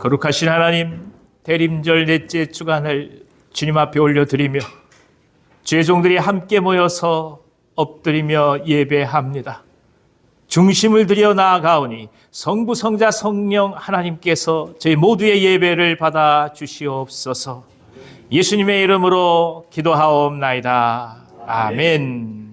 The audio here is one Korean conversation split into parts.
거룩하신 하나님, 대림절 넷째 주간을 주님 앞에 올려드리며 죄종들이 함께 모여서 엎드리며 예배합니다. 중심을 들여 나아가오니 성부, 성자, 성령 하나님께서 저희 모두의 예배를 받아 주시옵소서. 예수님의 이름으로 기도하옵나이다. 아멘.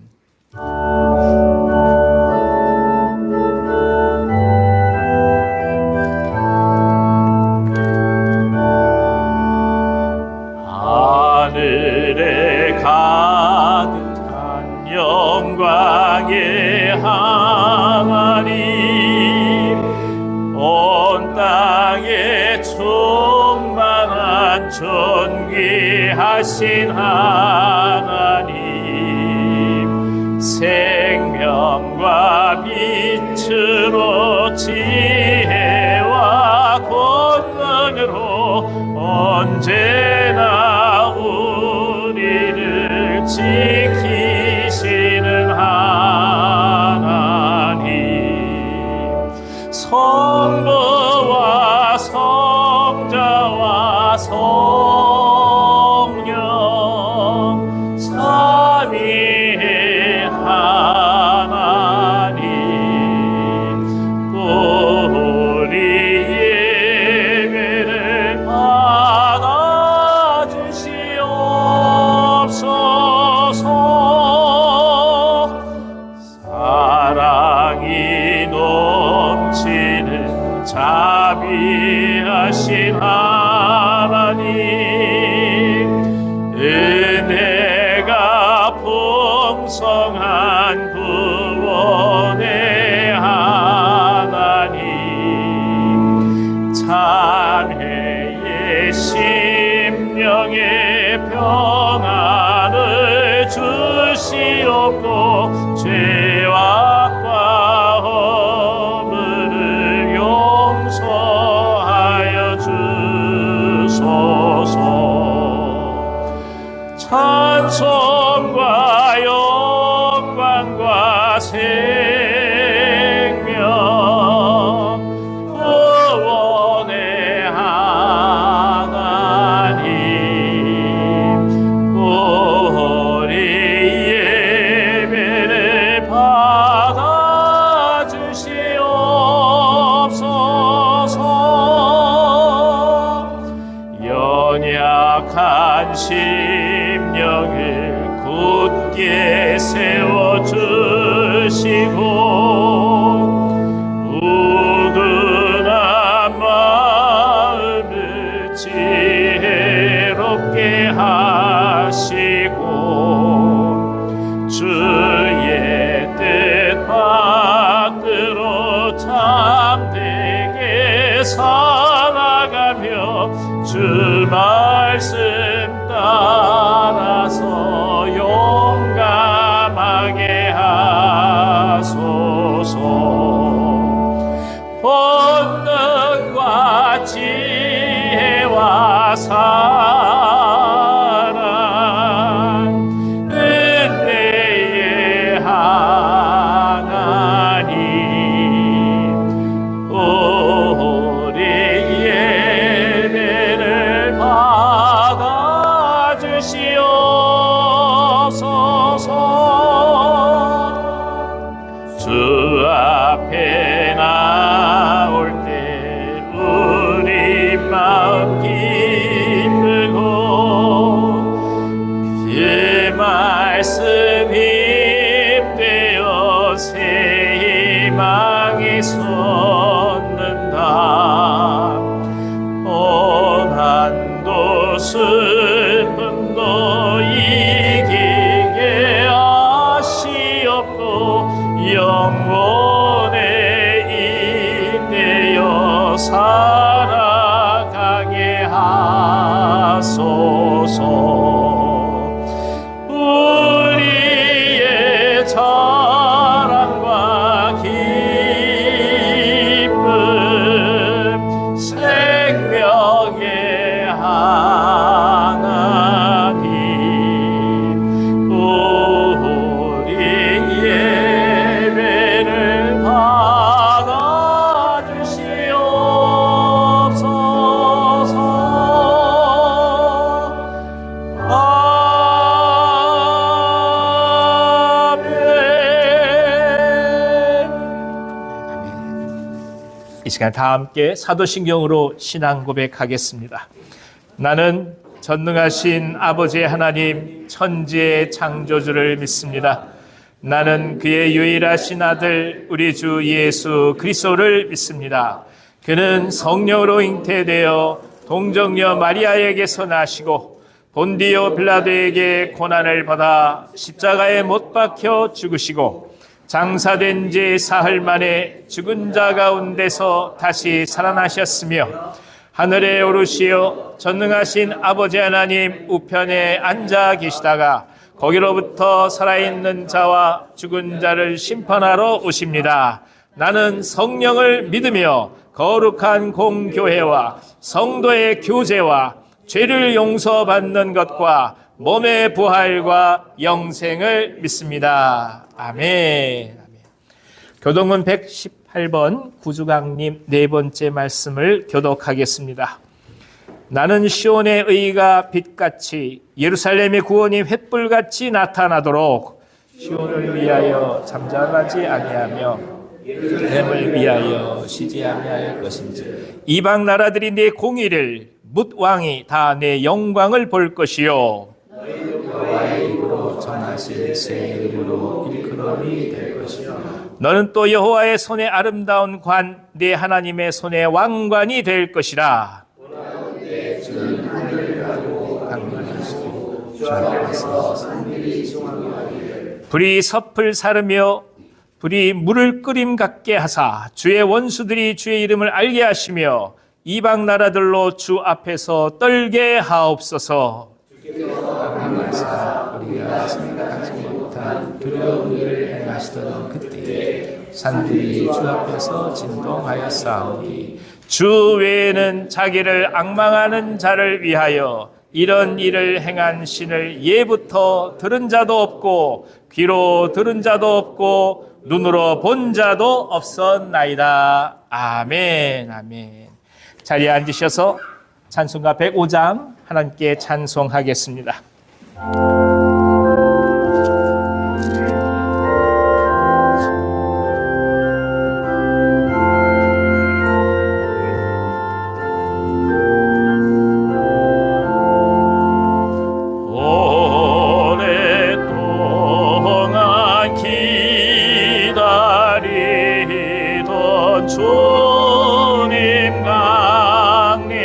하늘에 가득한 영광의 하나님, 온 땅에 충만한 존귀하신 하나님, 생명과 빛으로 지혜와 권능으로 언제나 우리를 지키시는 하나님, 성부와 성자와 성령 삼위의 하나님, 우리 예배를 받아주시옵소서. 사랑이 넘치는 자비하신 하나님, 은혜가 풍성한 구원의 하나님, 참회의 심령의 평안을 주시옵고 죄악과 허물을 용서하여 주소서. 찬송과 영광과 생명 구원의 하나님, 우리 예배를 받아주시옵소서. 연약한 심령을 굳게 세워주시고 우둔한 마음을 지혜롭게 하시고 주의 뜻 받들어 참되게 살아가며 주 말씀 따라서 용감하게 하소서. 본능과 지혜와 사랑, 은혜의 하나님, 우리 예배를 받아주시옵소서. 주 앞에 나올 때 우리 마음 기쁘고 그 말씀 힘되어 새 희망이 솟는다. 고난도 슬픔도 이기게 하시옵고 영원에 임되어 살아가게 하소서. 우리의 자랑과 기쁨, 생명의 하나님, 우리 예배를 받아주시옵소서. 이 시간 다 함께 사도신경으로 신앙 고백하겠습니다. 나는 전능하신 아버지 하나님 천지의 창조주를 믿습니다. 나는 그의 유일하신 아들 우리 주 예수 그리스도를 믿습니다. 그는 성령으로 잉태되어 동정녀 마리아에게서 나시고 본디오 빌라도에게 고난을 받아 십자가에 못 박혀 죽으시고 장사된 지 사흘 만에 죽은 자 가운데서 다시 살아나셨으며 하늘에 오르시어 전능하신 아버지 하나님 우편에 앉아 계시다가 거기로부터 살아있는 자와 죽은 자를 심판하러 오십니다. 나는 성령을 믿으며 거룩한 공교회와 성도의 교제와 죄를 용서받는 것과 몸의 부활과 영생을 믿습니다. 아멘. 교동문 118번 구주강님 네 번째 말씀을 교독하겠습니다. 나는 시온의 의가 빛같이 예루살렘의 구원이 횃불같이 나타나도록 시온을 위하여 잠잠하지 아니하며 예루살렘을 위하여 쉬지 아니할 것인지 이방 나라들이 네 공의를 뭇 왕이 다 내 영광을 볼 것이요 여호와의 입으로 전하신 새 이름으로 일컬음이 될 것이요 너는 또 여호와의 손에 아름다운 관 네 하나님의 손에 왕관이 될 것이라. 주는 하늘을 가고 강림하시고 주 앞에서 산들이 중앙하기를 불이 섭을 사르며 불이 물을 끓임 같게 하사 주의 원수들이 주의 이름을 알게 하시며 이방 나라들로 주 앞에서 떨게 하옵소서. 주께서 강림하사 우리가 생각하지 못한 두려운 일을 행하시던 그때에 산들이 주 앞에서 진동하여 싸우니 주 외에는 자기를 앙망하는 자를 위하여 이런 일을 행한 신을 예부터 들은 자도 없고 귀로 들은 자도 없고 눈으로 본 자도 없었나이다. 아멘. 아멘. 자리에 앉으셔서 찬송가 105장 하나님께 찬송하겠습니다. 오랫동안 기다리던 주님 강림하셔서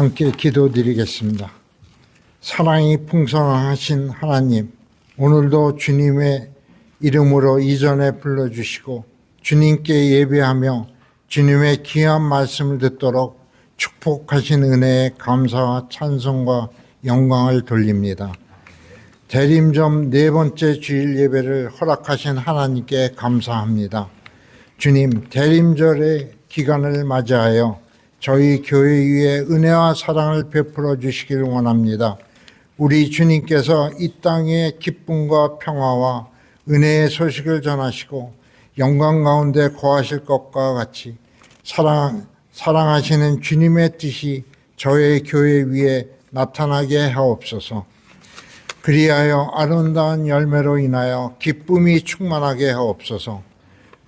함께 기도드리겠습니다. 사랑이 풍성하신 하나님, 오늘도 주님의 이름으로 이전에 불러주시고 주님께 예배하며 주님의 귀한 말씀을 듣도록 축복하신 은혜에 감사와 찬송과 영광을 돌립니다. 대림점 네 번째 주일 예배를 허락하신 하나님께 감사합니다. 주님, 대림절의 기간을 맞이하여 저희 교회 위에 은혜와 사랑을 베풀어 주시길 원합니다. 우리 주님께서 이 땅에 기쁨과 평화와 은혜의 소식을 전하시고 영광 가운데 거하실 것과 같이 사랑하시는 주님의 뜻이 저의 교회 위에 나타나게 하옵소서. 그리하여 아름다운 열매로 인하여 기쁨이 충만하게 하옵소서.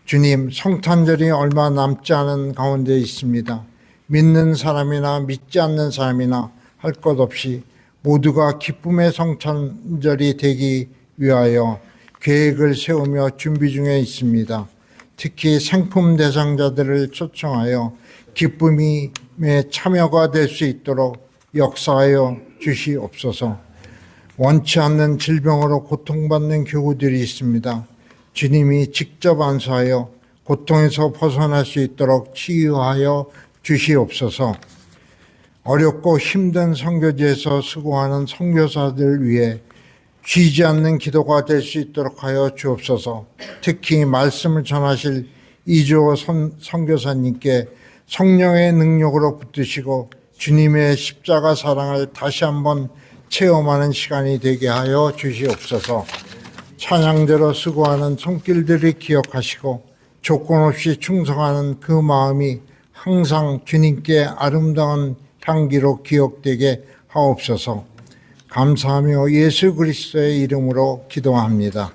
주님, 성탄절이 얼마 남지 않은 가운데 있습니다. 믿는 사람이나 믿지 않는 사람이나 할 것 없이 모두가 기쁨의 성탄절이 되기 위하여 계획을 세우며 준비 중에 있습니다. 특히 생품 대상자들을 초청하여 기쁨의 참여가 될 수 있도록 역사하여 주시옵소서. 원치 않는 질병으로 고통받는 교우들이 있습니다. 주님이 직접 안수하여 고통에서 벗어날 수 있도록 치유하여 주시옵소서. 어렵고 힘든 선교지에서 수고하는 선교사들 위해 쉬지 않는 기도가 될 수 있도록 하여 주옵소서. 특히 말씀을 전하실 이주호 선교사님께 성령의 능력으로 붙드시고 주님의 십자가 사랑을 다시 한번 체험하는 시간이 되게 하여 주시옵소서. 찬양대로 수고하는 손길들을 기억하시고 조건 없이 충성하는 그 마음이 항상 주님께 아름다운 향기로 기억되게 하옵소서. 감사하며 예수 그리스도의 이름으로 기도합니다.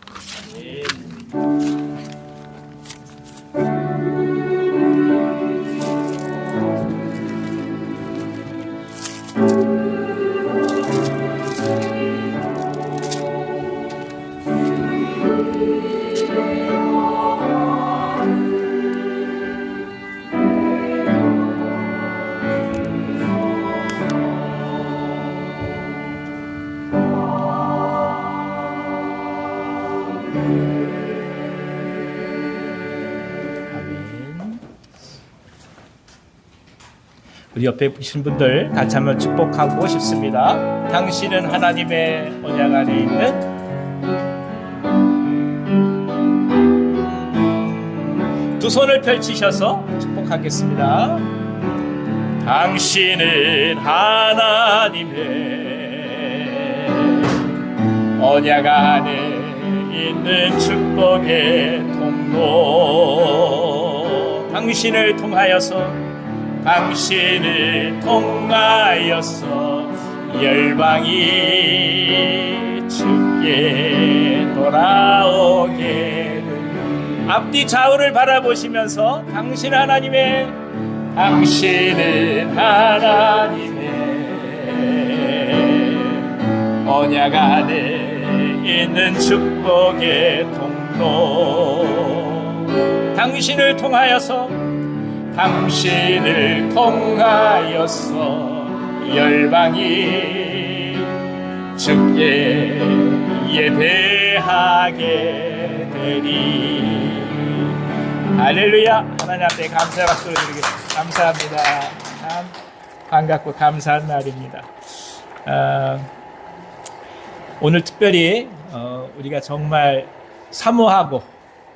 우리 옆에 계신 분들 같이 한번 축복하고 싶습니다. 당신은 하나님의 언약 안에 있는 두 손을 펼치셔서 축복하겠습니다. 당신은 하나님의 언약 안에 있는 축복의 통로, 당신을 통하여서 열방이 주께 돌아오게. 앞뒤 좌우를 바라보시면서 당신은 하나님의 언약 안에 있는 축복의 통로, 당신을 통하여서 열방이 주께 예배하게 되리. 할렐루야. 하나님 앞에 감사의 박수를 드리겠습니다. 감사합니다. 참 반갑고 감사한 날입니다. 오늘 특별히 우리가 정말 사모하고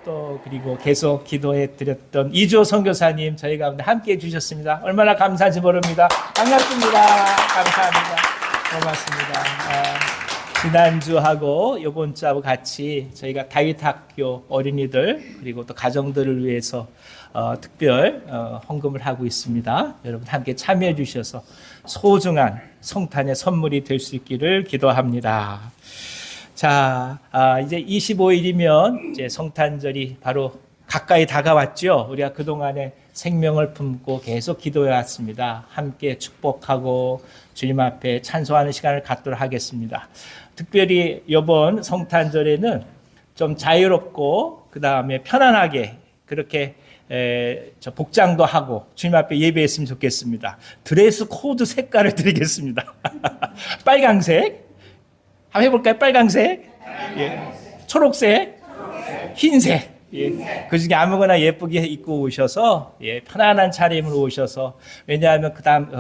또 그리고 계속 기도해 드렸던 이주호 선교사님 저희 가운데 함께 해주셨습니다. 얼마나 감사한지 모릅니다. 반갑습니다. 감사합니다. 고맙습니다. 지난주하고 이번 주하고 같이 저희가 다윗학교 어린이들 그리고 또 가정들을 위해서 특별 헌금을 하고 있습니다. 여러분 함께 참여해 주셔서 소중한 성탄의 선물이 될 수 있기를 기도합니다. 자, 이제 25일이면 이제 성탄절이 바로 가까이 다가왔죠. 우리가 그동안에 생명을 품고 계속 기도해 왔습니다. 함께 축복하고 주님 앞에 찬송하는 시간을 갖도록 하겠습니다. 특별히 이번 성탄절에는 좀 자유롭고 그 다음에 편안하게 그렇게 저 복장도 하고 주님 앞에 예배했으면 좋겠습니다. 드레스 코드 색깔을 드리겠습니다. 빨강색. 한번 해볼까요? 빨강색. 예. 초록색. 흰색. 예. 그 중에 아무거나 예쁘게 입고 오셔서 편안한 차림으로 오셔서 왜냐하면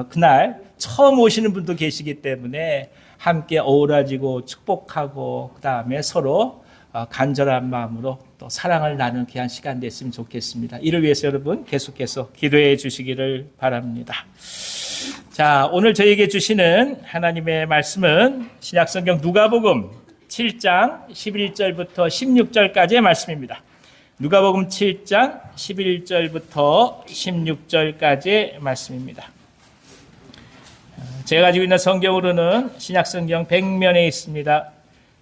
그날 처음 오시는 분도 계시기 때문에 함께 어우러지고 축복하고 그다음에 서로 간절한 마음으로 또 사랑을 나누는 귀한 시간 됐으면 좋겠습니다. 이를 위해서 여러분 계속해서 기도해 주시기를 바랍니다. 자, 오늘 저에게 주시는 하나님의 말씀은 신약성경 누가복음 7장 11절부터 16절까지의 말씀입니다. 누가복음 7장 11절부터 16절까지의 말씀입니다. 제가 가지고 있는 성경으로는 신약성경 100면에 있습니다.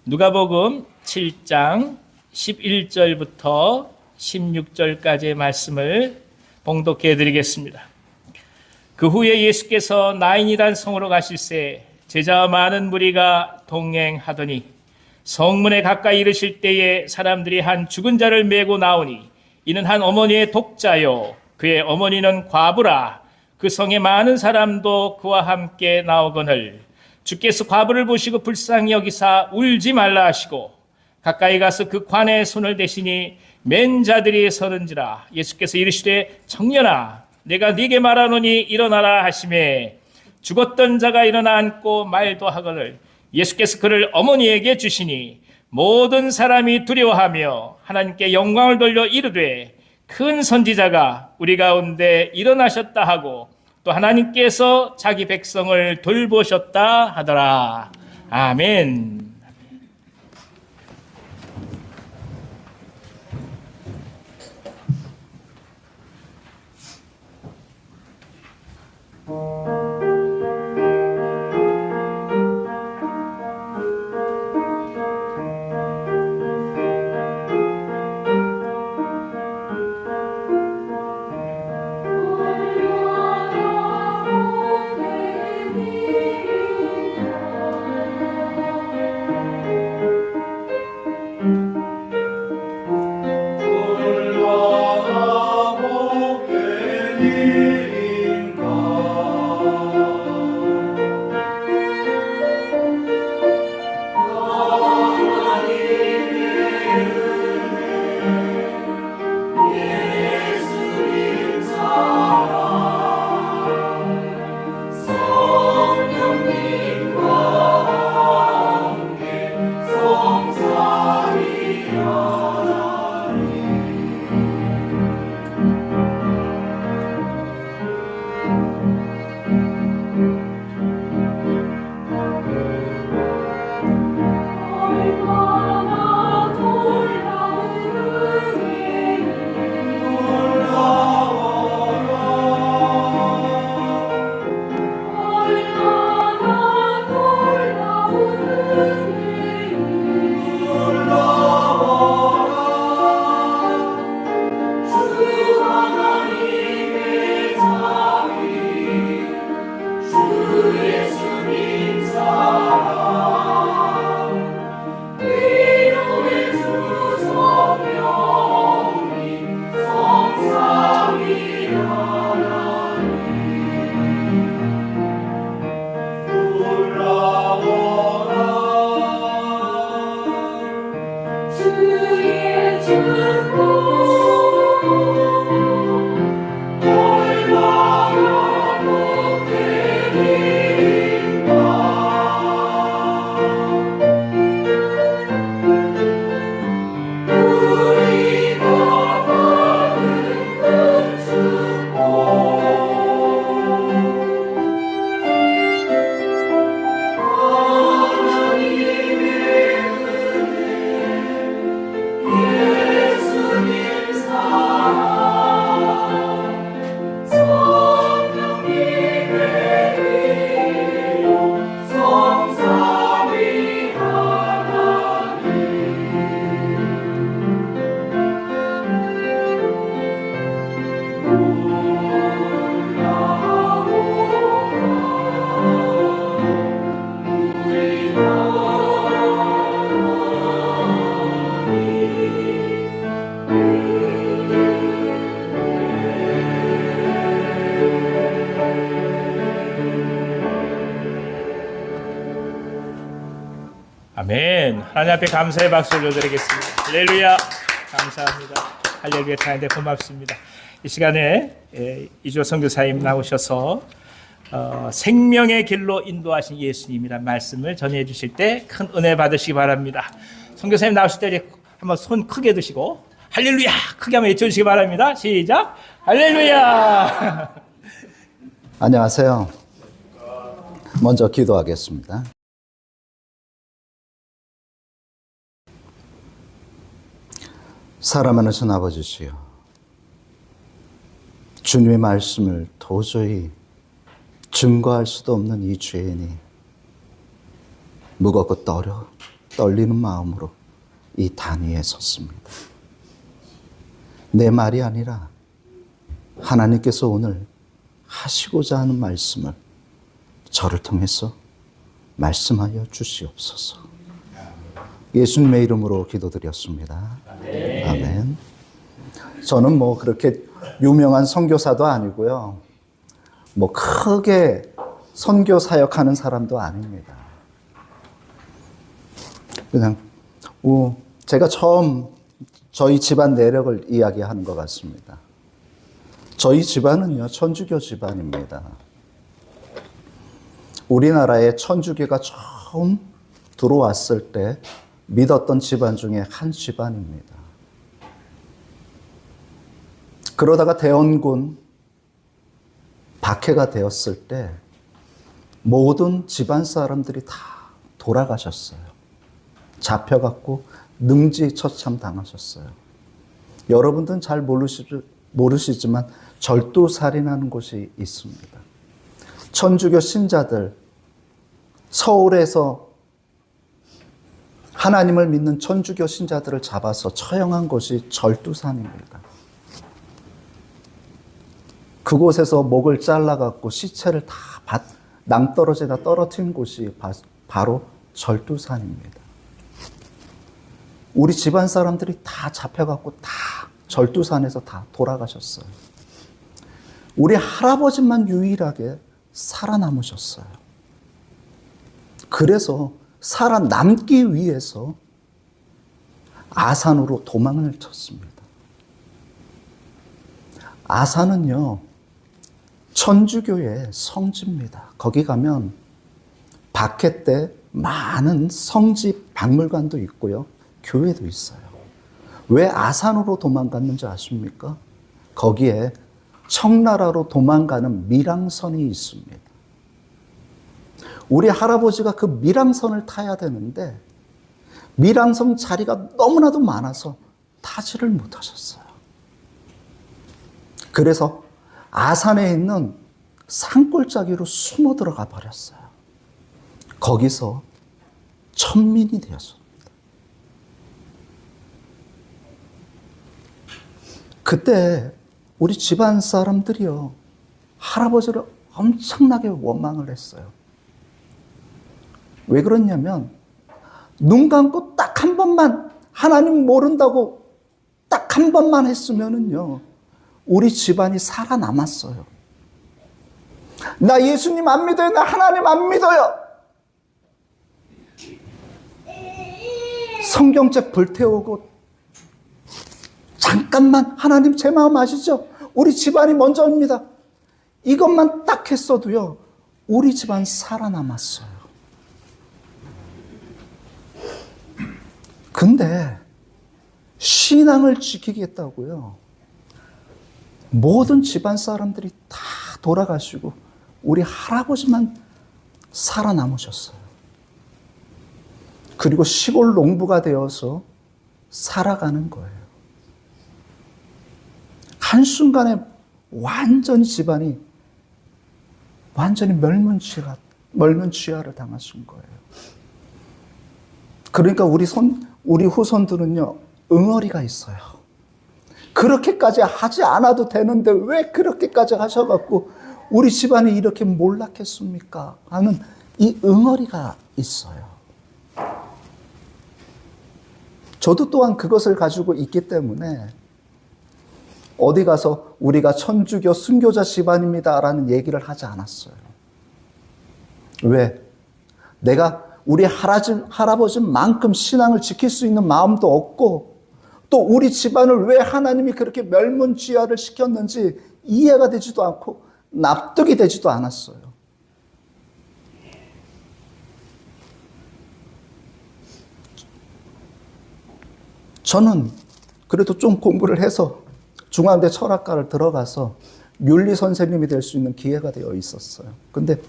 누가복음 7장 11절부터 16절까지의 말씀을 봉독해 드리겠습니다. 그 후에 예수께서 나인이란 성으로 가실새 제자와 많은 무리가 동행하더니 성문에 가까이 이르실 때에 사람들이 한 죽은 자를 메고 나오니 이는 한 어머니의 독자요 그의 어머니는 과부라. 그 성에 많은 사람도 그와 함께 나오거늘 주께서 과부를 보시고 불쌍히 여기사 울지 말라 하시고 가까이 가서 그 관에 손을 대시니 맨 자들이 서는지라. 예수께서 이르시되 청년아 내가 네게 말하노니 일어나라 하시매 죽었던 자가 일어나 앉고 말도 하거늘 예수께서 그를 어머니에게 주시니 모든 사람이 두려워하며 하나님께 영광을 돌려 이르되 큰 선지자가 우리 가운데 일어나셨다 하고 또 하나님께서 자기 백성을 돌보셨다 하더라. 아멘. 하나님 앞에 감사의 박수 올려드리겠습니다. 할렐루야. 감사합니다. 할렐루야. 찬양대 고맙습니다. 이 시간에 이주호 선교사님 나오셔서 생명의 길로 인도하신 예수님이란 말씀을 전해 주실 때 큰 은혜 받으시기 바랍니다. 선교사님 나오실 때 한번 손 크게 드시고 할렐루야 크게 한번 외쳐주시기 바랍니다. 시작. 할렐루야. 안녕하세요. 먼저 기도하겠습니다. 사랑하는 아버지시여, 주님의 말씀을 도저히 증거할 수도 없는 이 죄인이 무겁고 떨리는 마음으로 이 단위에 섰습니다. 내 말이 아니라 하나님께서 오늘 하시고자 하는 말씀을 저를 통해서 말씀하여 주시옵소서. 예수님의 이름으로 기도드렸습니다. 아멘. 저는 그렇게 유명한 선교사도 아니고요. 크게 선교 사역하는 사람도 아닙니다. 그냥 제가 처음 저희 집안 내력을 이야기하는 것 같습니다. 저희 집안은요, 천주교 집안입니다. 우리나라에 천주교가 처음 들어왔을 때 믿었던 집안 중에 한 집안입니다. 그러다가 대원군 박해가 되었을 때 모든 집안 사람들이 다 돌아가셨어요. 잡혀갖고 능지처참 당하셨어요. 여러분들은 잘 모르시지만 절도살인하는 곳이 있습니다. 천주교 신자들, 서울에서 하나님을 믿는 천주교 신자들을 잡아서 처형한 곳이 절두산입니다. 그곳에서 목을 잘라갖고 시체를 다 낭떠러지에다 떨어뜨린 곳이 바로 절두산입니다. 우리 집안 사람들이 다 잡혀갖고 다 절두산에서 다 돌아가셨어요. 우리 할아버지만 유일하게 살아남으셨어요. 그래서 살아남기 위해서 아산으로 도망을 쳤습니다. 아산은요, 천주교의 성지입니다. 거기 가면 박해 때 많은 성지 박물관도 있고요, 교회도 있어요. 왜 아산으로 도망갔는지 아십니까? 거기에 청나라로 도망가는 밀항선이 있습니다. 우리 할아버지가 그 밀항선을 타야 되는데 밀항선 자리가 너무나도 많아서 타지를 못하셨어요. 그래서 아산에 있는 산골짜기로 숨어 들어가 버렸어요. 거기서 천민이 되었습니다. 그때 우리 집안 사람들이요, 할아버지를 엄청나게 원망을 했어요. 왜 그러냐면 눈 감고 딱 한 번만 하나님 모른다고 딱 한 번만 했으면은요, 우리 집안이 살아남았어요. 나 예수님 안 믿어요. 나 하나님 안 믿어요. 성경책 불태우고 잠깐만 하나님 제 마음 아시죠? 우리 집안이 먼저입니다. 이것만 딱 했어도요, 우리 집안 살아남았어요. 근데 신앙을 지키겠다고요, 모든 집안 사람들이 다 돌아가시고 우리 할아버지만 살아남으셨어요. 그리고 시골 농부가 되어서 살아가는 거예요. 한순간에 완전히 집안이 완전히 멸문취하를 당하신 거예요. 그러니까 우리 후손들은요, 응어리가 있어요. 그렇게까지 하지 않아도 되는데 왜 그렇게까지 하셔갖고 우리 집안이 이렇게 몰락했습니까? 하는 이 응어리가 있어요. 저도 또한 그것을 가지고 있기 때문에 어디 가서 우리가 천주교 순교자 집안입니다라는 얘기를 하지 않았어요. 왜? 내가 우리 할아버지만큼 신앙을 지킬 수 있는 마음도 없고 또 우리 집안을 왜 하나님이 그렇게 멸문지화를 시켰는지 이해가 되지도 않고 납득이 되지도 않았어요. 저는 그래도 좀 공부를 해서 중앙대 철학과를 들어가서 윤리 선생님이 될 수 있는 기회가 되어 있었어요. 근데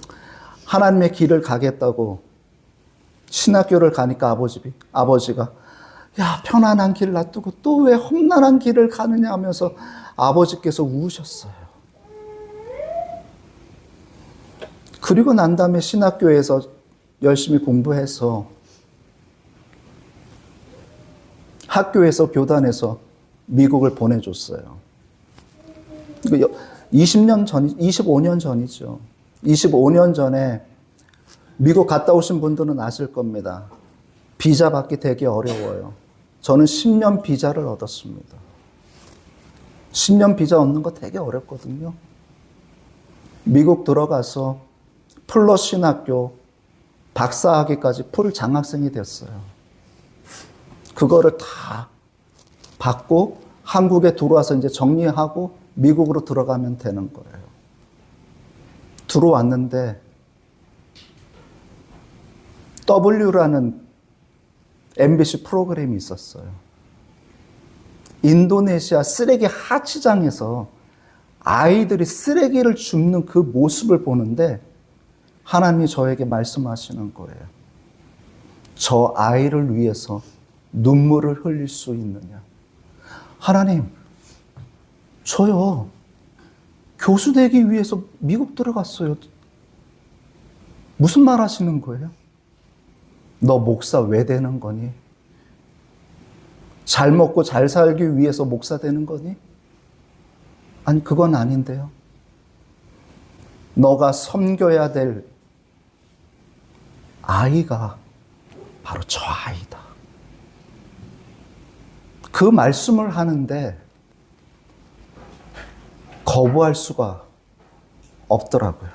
하나님의 길을 가겠다고 신학교를 가니까 아버지가 야, 편안한 길 놔두고 또 왜 험난한 길을 가느냐 하면서 아버지께서 우으셨어요. 그리고 난 다음에 신학교에서 열심히 공부해서 학교에서 교단에서 미국을 보내줬어요. 25년 전이죠. 25년 전에 미국 갔다 오신 분들은 아실 겁니다. 비자 받기 되게 어려워요. 저는 10년 비자를 얻었습니다. 10년 비자 얻는 거 되게 어렵거든요. 미국 들어가서 풀러 신학교 박사학위까지 풀 장학생이 됐어요. 그거를 다 받고 한국에 들어와서 이제 정리하고 미국으로 들어가면 되는 거예요. 들어왔는데 W라는 MBC 프로그램이 있었어요. 인도네시아 쓰레기 하치장에서 아이들이 쓰레기를 줍는 그 모습을 보는데 하나님이 저에게 말씀하시는 거예요. 저 아이를 위해서 눈물을 흘릴 수 있느냐. 하나님, 저요, 교수 되기 위해서 미국 들어갔어요. 무슨 말 하시는 거예요? 너 목사 왜 되는 거니? 잘 먹고 잘 살기 위해서 목사 되는 거니? 아니, 그건 아닌데요. 너가 섬겨야 될 아이가 바로 저 아이다. 그 말씀을 하는데 거부할 수가 없더라고요.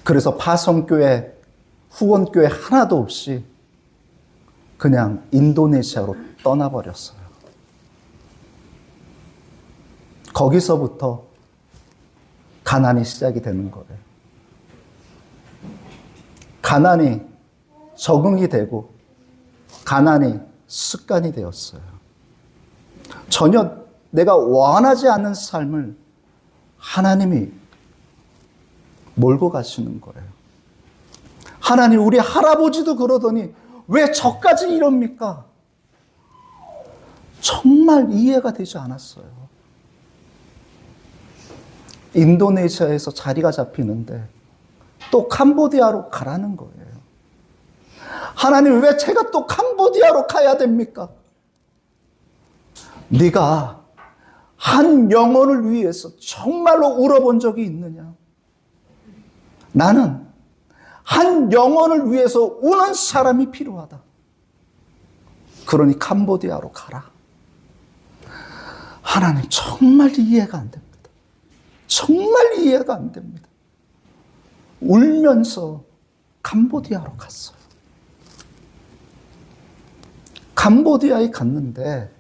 그래서 파송교회, 후원교회 하나도 없이 그냥 인도네시아로 떠나버렸어요. 거기서부터 가난이 시작이 되는 거예요. 가난이 적응이 되고 가난이 습관이 되었어요. 전혀 내가 원하지 않는 삶을 하나님이 몰고 가시는 거예요. 하나님, 우리 할아버지도 그러더니 왜 저까지 이럽니까? 정말 이해가 되지 않았어요. 인도네시아에서 자리가 잡히는데 또 캄보디아로 가라는 거예요. 하나님, 왜 제가 또 캄보디아로 가야 됩니까? 네가 한 영혼을 위해서 정말로 울어본 적이 있느냐? 나는 한 영혼을 위해서 우는 사람이 필요하다. 그러니 캄보디아로 가라. 하나님, 정말 이해가 안 됩니다. 정말 이해가 안 됩니다. 울면서 캄보디아로 갔어요. 캄보디아에 갔는데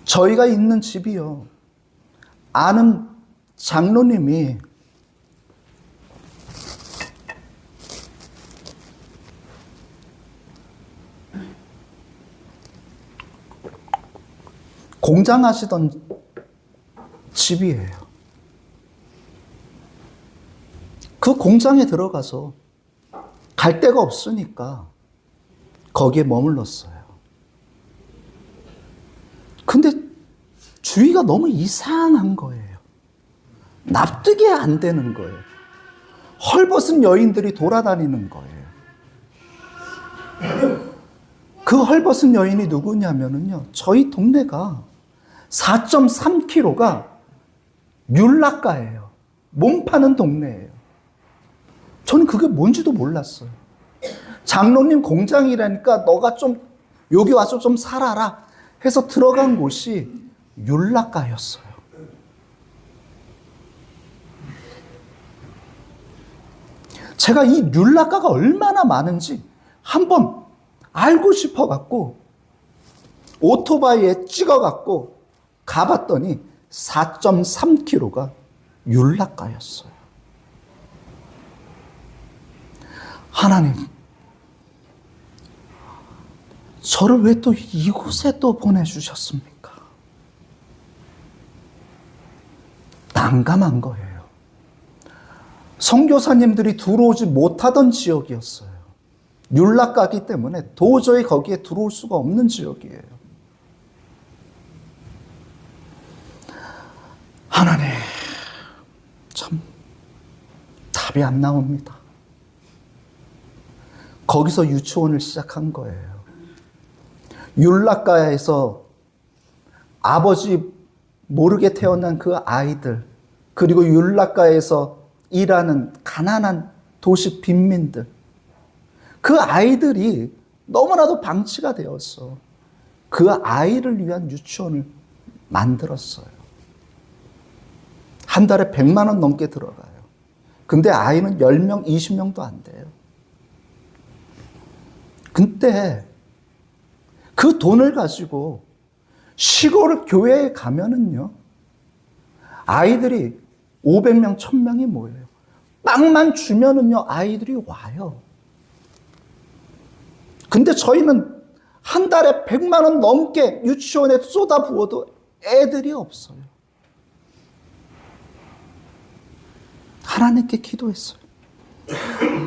저희가 있는 집이요, 아는 장로님이 공장하시던 집이에요. 그 공장에 들어가서 갈 데가 없으니까 거기에 머물렀어요. 근데 주위가 너무 이상한 거예요. 납득이 안 되는 거예요. 헐벗은 여인들이 돌아다니는 거예요. 그 헐벗은 여인이 누구냐면요, 저희 동네가 4.3km가 뮬라가예요. 몸 파는 동네예요. 저는 그게 뭔지도 몰랐어요. 장로님 공장이라니까 너가 좀 여기 와서 좀 살아라 해서 들어간 곳이 뮬라가였어요. 제가 이 뮬라가가 얼마나 많은지 한번 알고 싶어갖고 오토바이에 찍어갖고 가봤더니 4.3km가 율라가였어요. 하나님, 저를 왜 또 이곳에 또 보내주셨습니까? 난감한 거예요. 선교사님들이 들어오지 못하던 지역이었어요. 율라가기 때문에 도저히 거기에 들어올 수가 없는 지역이에요. 하나님, 참 답이 안 나옵니다. 거기서 유치원을 시작한 거예요. 율라가에서 아버지 모르게 태어난 그 아이들, 그리고 율라가에서 일하는 가난한 도시 빈민들, 그 아이들이 너무나도 방치가 되었어. 그 아이를 위한 유치원을 만들었어요. 한 달에 100만 원 넘게 들어가요. 근데 아이는 10명, 20명도 안 돼요. 근데 그 돈을 가지고 시골 교회에 가면은요, 아이들이 500명, 1000명이 모여요. 빵만 주면은요, 아이들이 와요. 근데 저희는 한 달에 100만 원 넘게 유치원에 쏟아부어도 애들이 없어요. 하나님께 기도했어요.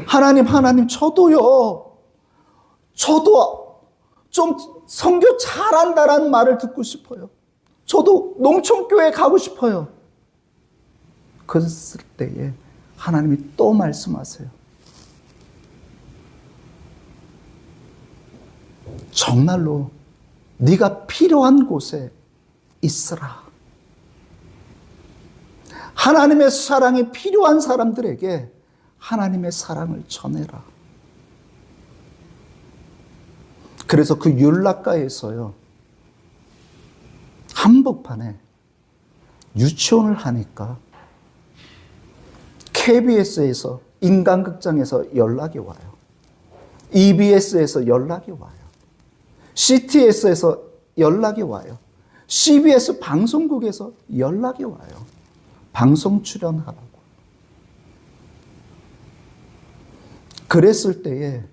하나님, 저도 좀 선교 잘한다라는 말을 듣고 싶어요. 저도 농촌교회 가고 싶어요. 그랬을 때에 하나님이 또 말씀하세요. 정말로 네가 필요한 곳에 있으라. 하나님의 사랑이 필요한 사람들에게 하나님의 사랑을 전해라. 그래서 그 율라가에서요, 한복판에 유치원을 하니까 KBS에서 인간극장에서 연락이 와요. EBS에서 연락이 와요. CTS에서 연락이 와요. CBS 방송국에서 연락이 와요. 방송 출연하라고. 그랬을 때에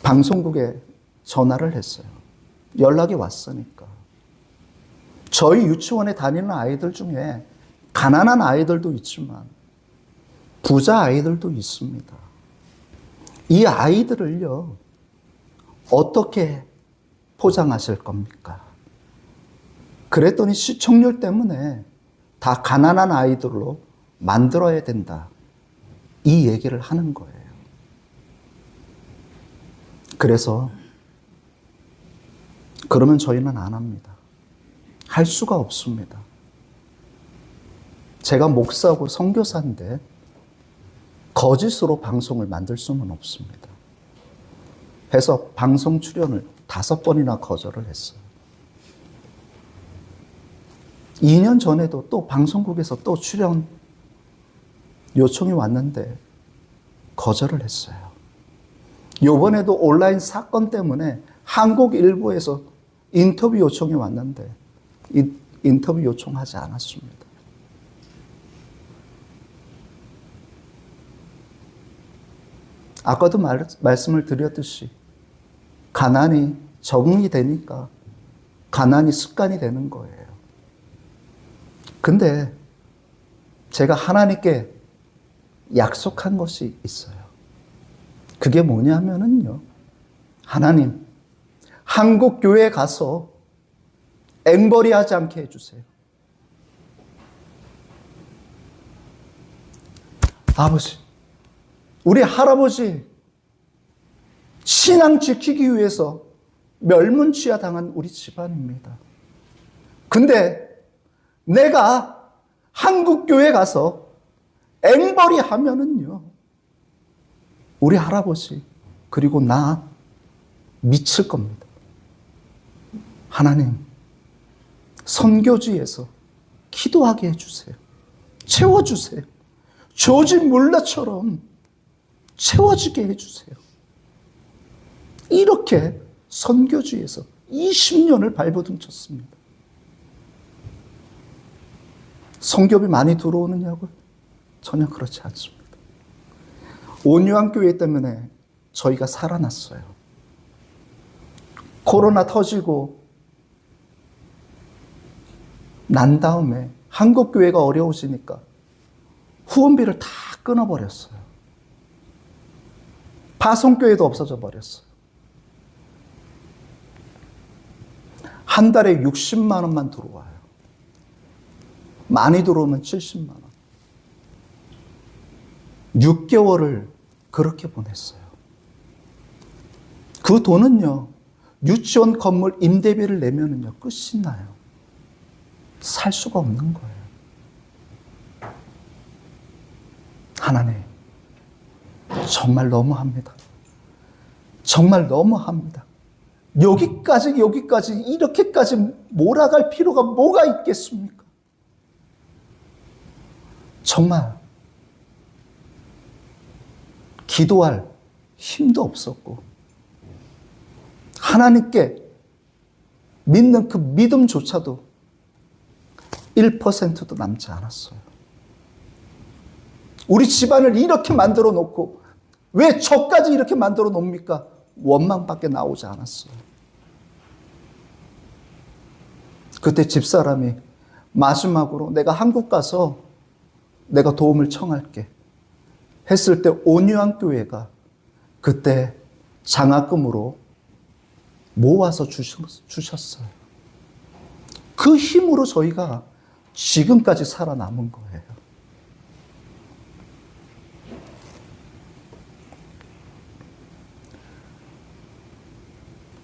방송국에 전화를 했어요. 연락이 왔으니까. 저희 유치원에 다니는 아이들 중에 가난한 아이들도 있지만 부자 아이들도 있습니다. 이 아이들을요, 어떻게 포장하실 겁니까? 그랬더니 시청률 때문에 다 가난한 아이들로 만들어야 된다. 이 얘기를 하는 거예요. 그래서 그러면 저희는 안 합니다. 할 수가 없습니다. 제가 목사고 선교사인데 거짓으로 방송을 만들 수는 없습니다. 해서 방송 출연을 5번이나 거절을 했어요. 2년 전에도 또 방송국에서 또 출연 요청이 왔는데 거절을 했어요. 이번에도 온라인 사건 때문에 한국 일보에서 인터뷰 요청이 왔는데 인터뷰 요청하지 않았습니다. 아까도 말씀을 드렸듯이 가난이 적응이 되니까 가난이 습관이 되는 거예요. 근데 제가 하나님께 약속한 것이 있어요. 그게 뭐냐면은요, 하나님, 한국 교회에 가서 앵벌이 하지 않게 해주세요. 아버지, 우리 할아버지 신앙 지키기 위해서 멸문치하 당한 우리 집안입니다. 근데 내가 한국 교회 가서 앵벌이 하면은요, 우리 할아버지 그리고 나 미칠 겁니다. 하나님, 선교지에서 기도하게 해주세요. 채워주세요. 조지 물러처럼 채워지게 해주세요. 이렇게 선교주에서 20년을 발버둥 쳤습니다. 성교비 많이 들어오느냐고요? 전혀 그렇지 않습니다. 온유한 교회 때문에 저희가 살아났어요. 코로나 터지고 난 다음에 한국 교회가 어려우시니까 후원비를 다 끊어버렸어요. 파송교회도 없어져 버렸어요. 한 달에 60만 원만 들어와요. 많이 들어오면 70만 원. 6개월을 그렇게 보냈어요. 그 돈은요, 유치원 건물 임대비를 내면은요, 끝이 나요. 살 수가 없는 거예요. 하나님, 정말 너무합니다. 정말 너무합니다. 여기까지 이렇게까지 몰아갈 필요가 뭐가 있겠습니까? 정말 기도할 힘도 없었고 하나님께 믿는 그 믿음조차도 1%도 남지 않았어요. 우리 집안을 이렇게 만들어 놓고 왜 저까지 이렇게 만들어 놓습니까? 원망밖에 나오지 않았어요. 그때 집사람이 마지막으로 내가 한국 가서 내가 도움을 청할게 했을 때 온유한 교회가 그때 장학금으로 모아서 주셨어요. 그 힘으로 저희가 지금까지 살아남은 거예요.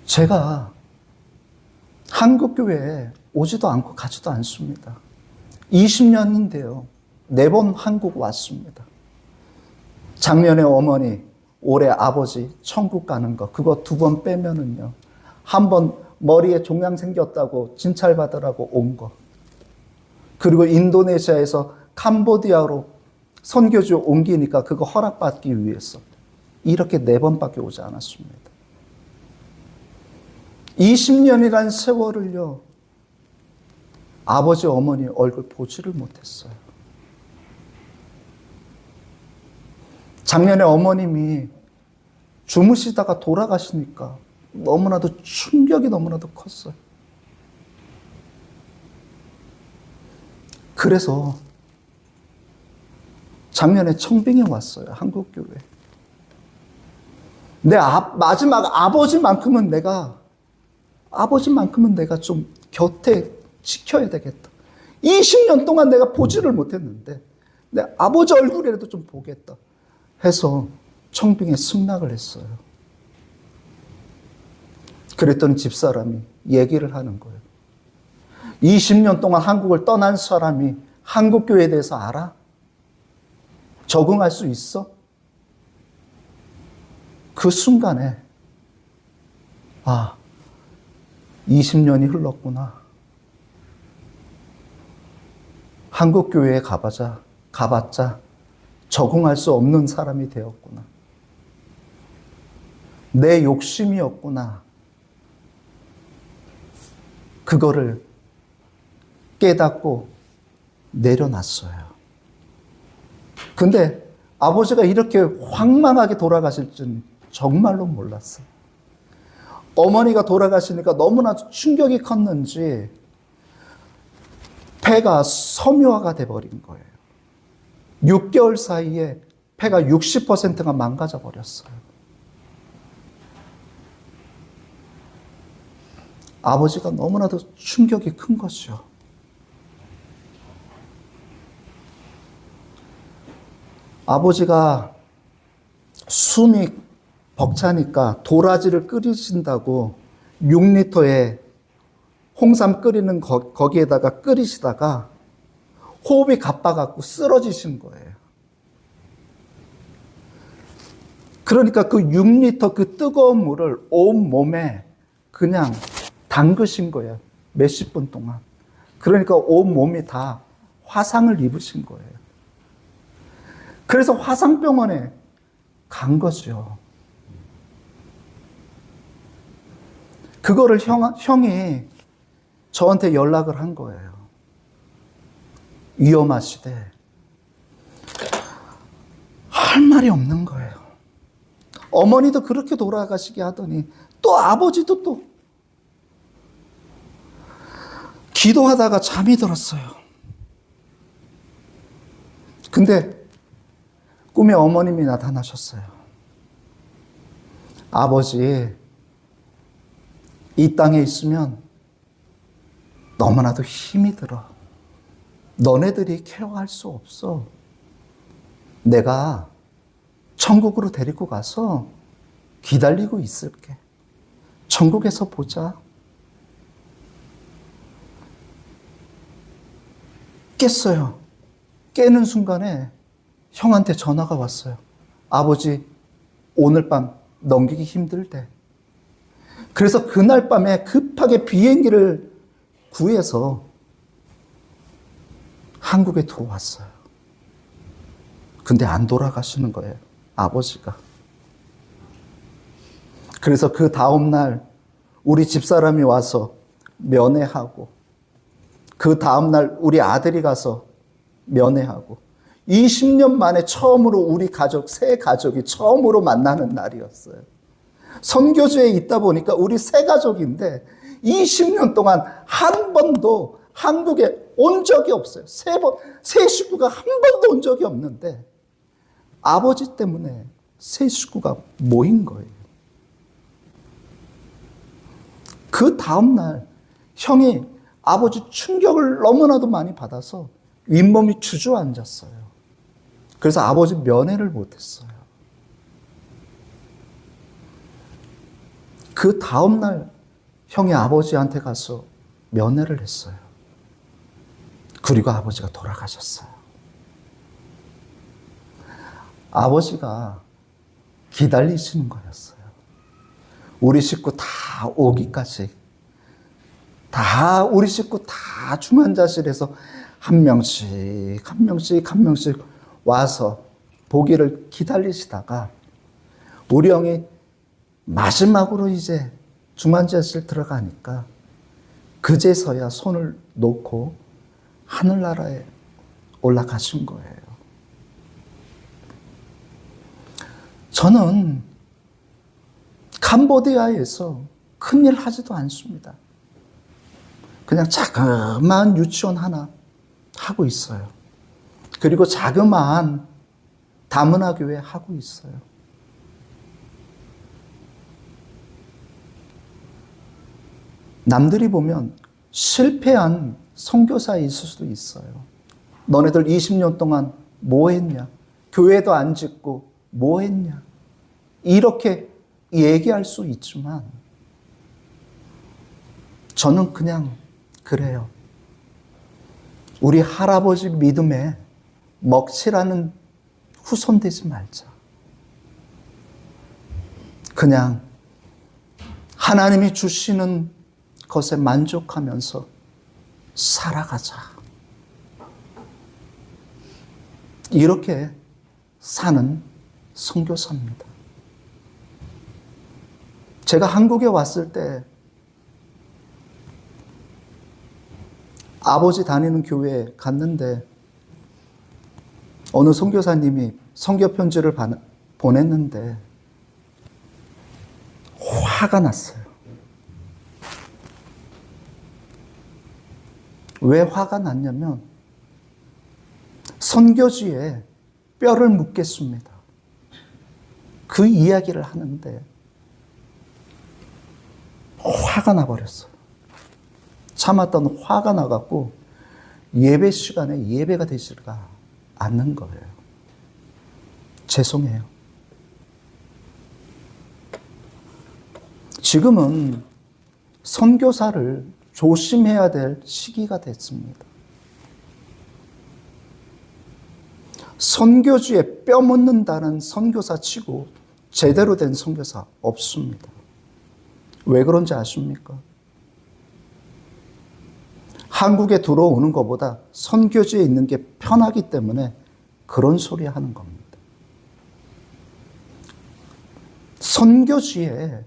제가 한국 교회에 오지도 않고 가지도 않습니다. 20년인데요. 4번 한국 왔습니다. 작년에 어머니, 올해 아버지 천국 가는 거 그거 2번 빼면은요. 한 번 머리에 종양 생겼다고 진찰 받으라고 온 거. 그리고 인도네시아에서 캄보디아로 선교주 옮기니까 그거 허락받기 위해서 이렇게 4번밖에 오지 않았습니다. 20년이란 세월을요, 아버지, 어머니 얼굴 보지를 못했어요. 작년에 어머님이 주무시다가 돌아가시니까 너무나도 충격이 너무나도 컸어요. 그래서 작년에 청빙에 왔어요. 한국교회. 내 마지막 아버지만큼은 내가 좀 곁에 지켜야 되겠다. 20년 동안 내가 보지를 못했는데 내 아버지 얼굴이라도 좀 보겠다 해서 청빙에 승낙을 했어요. 그랬더니 집사람이 얘기를 하는 거예요. 20년 동안 한국을 떠난 사람이 한국교회에 대해서 알아? 적응할 수 있어? 그 순간에 20년이 흘렀구나. 한국교회에 가봤자 적응할 수 없는 사람이 되었구나. 내 욕심이었구나. 그거를 깨닫고 내려놨어요. 근데 아버지가 이렇게 황망하게 돌아가실 줄 정말로 몰랐어요. 어머니가 돌아가시니까 너무나 충격이 컸는지 폐가 섬유화가 돼버린 거예요. 6개월 사이에 폐가 60%가 망가져 버렸어요. 아버지가 너무나도 충격이 큰 거죠. 아버지가 숨이 벅차니까 도라지를 끓이신다고 6리터에 홍삼 끓이는 거기에다가 끓이시다가 호흡이 가빠갖고 쓰러지신 거예요. 그러니까 그 6리터 그 뜨거운 물을 온 몸에 그냥 담그신 거예요. 몇십 분 동안. 그러니까 온 몸이 다 화상을 입으신 거예요. 그래서 화상병원에 간 거죠. 그거를 형이 저한테 연락을 한 거예요. 위험하시대. 할 말이 없는 거예요. 어머니도 그렇게 돌아가시게 하더니 또 아버지도 또 기도하다가 잠이 들었어요. 근데 꿈에 어머님이 나타나셨어요. 아버지, 이 땅에 있으면 너무나도 힘이 들어. 너네들이 케어할 수 없어. 내가 천국으로 데리고 가서 기다리고 있을게. 천국에서 보자. 깼어요. 깨는 순간에 형한테 전화가 왔어요. 아버지, 오늘 밤 넘기기 힘들대. 그래서 그날 밤에 급하게 비행기를 구해서 한국에 들어왔어요. 근데 안 돌아가시는 거예요, 아버지가. 그래서 그 다음날 우리 집사람이 와서 면회하고, 그 다음날 우리 아들이 가서 면회하고, 20년 만에 처음으로 우리 가족, 새 가족이 처음으로 만나는 날이었어요. 선교지에 있다 보니까 우리 새 가족인데 20년 동안 한 번도 한국에 온 적이 없어요. 새 식구가 한 번도 온 적이 없는데 아버지 때문에 새 식구가 모인 거예요. 그 다음날 형이 아버지 충격을 너무나도 많이 받아서 윗몸이 주저앉았어요. 그래서 아버지 면회를 못했어요. 그 다음날 형이 아버지한테 가서 면회를 했어요. 그리고 아버지가 돌아가셨어요. 아버지가 기다리시는 거였어요. 우리 식구 다 오기까지. 우리 식구 다 중환자실에서 한 명씩 와서 보기를 기다리시다가 우리 형이 마지막으로 이제 중환자실 들어가니까 그제서야 손을 놓고 하늘나라에 올라가신 거예요. 저는 캄보디아에서 큰일 하지도 않습니다. 그냥 자그마한 유치원 하나 하고 있어요. 그리고 자그마한 다문화 교회 하고 있어요. 남들이 보면 실패한 선교사에 있을 수도 있어요. 너네들 20년 동안 뭐 했냐? 교회도 안 짓고 뭐 했냐? 이렇게 얘기할 수 있지만 저는 그냥 그래요. 우리 할아버지 믿음에 먹칠하는 후손 되지 말자. 그냥 하나님이 주시는 것에 만족하면서 살아가자. 이렇게 사는 선교사입니다. 제가 한국에 왔을 때 아버지 다니는 교회에 갔는데 어느 선교사님이 선교 편지를 보냈는데 화가 났어요. 왜 화가 났냐면 선교지에 뼈를 묻겠습니다. 그 이야기를 하는데 화가 나버렸어요. 참았던 화가 나갖고 예배 시간에 예배가 되지가 않는 거예요. 죄송해요. 지금은 선교사를 조심해야 될 시기가 됐습니다. 선교지에 뼈 묻는다는 선교사 치고 제대로 된 선교사 없습니다. 왜 그런지 아십니까? 한국에 들어오는 것보다 선교지에 있는 게 편하기 때문에 그런 소리 하는 겁니다. 선교지에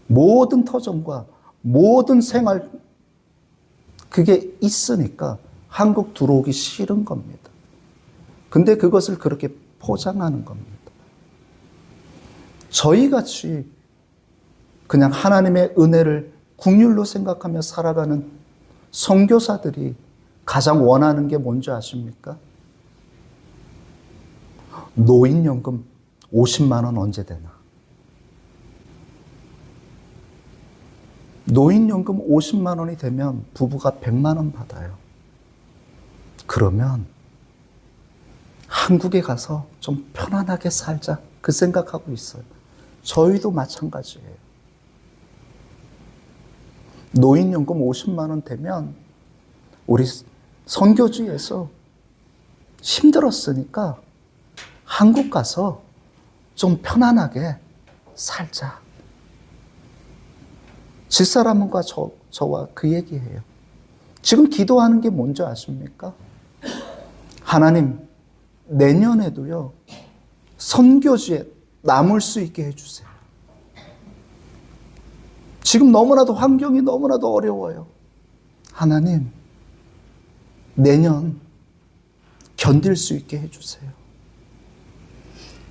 모든 터전과 모든 생활 그게 있으니까 한국 들어오기 싫은 겁니다. 근데 그것을 그렇게 포장하는 겁니다. 저희같이 그냥 하나님의 은혜를 국률로 생각하며 살아가는 선교사들이 가장 원하는 게 뭔지 아십니까? 노인연금 50만 원 언제 되나? 노인연금 50만 원이 되면 부부가 100만 원 받아요. 그러면 한국에 가서 좀 편안하게 살자 그 생각하고 있어요. 저희도 마찬가지예요. 노인연금 50만 원 되면 우리 선교지에서 힘들었으니까 한국 가서 좀 편안하게 살자. 집사람과 저와 그 얘기해요. 지금 기도하는 게 뭔지 아십니까? 하나님, 내년에도요, 선교지에 남을 수 있게 해주세요. 지금 너무나도 환경이 너무나도 어려워요. 하나님, 내년 견딜 수 있게 해주세요.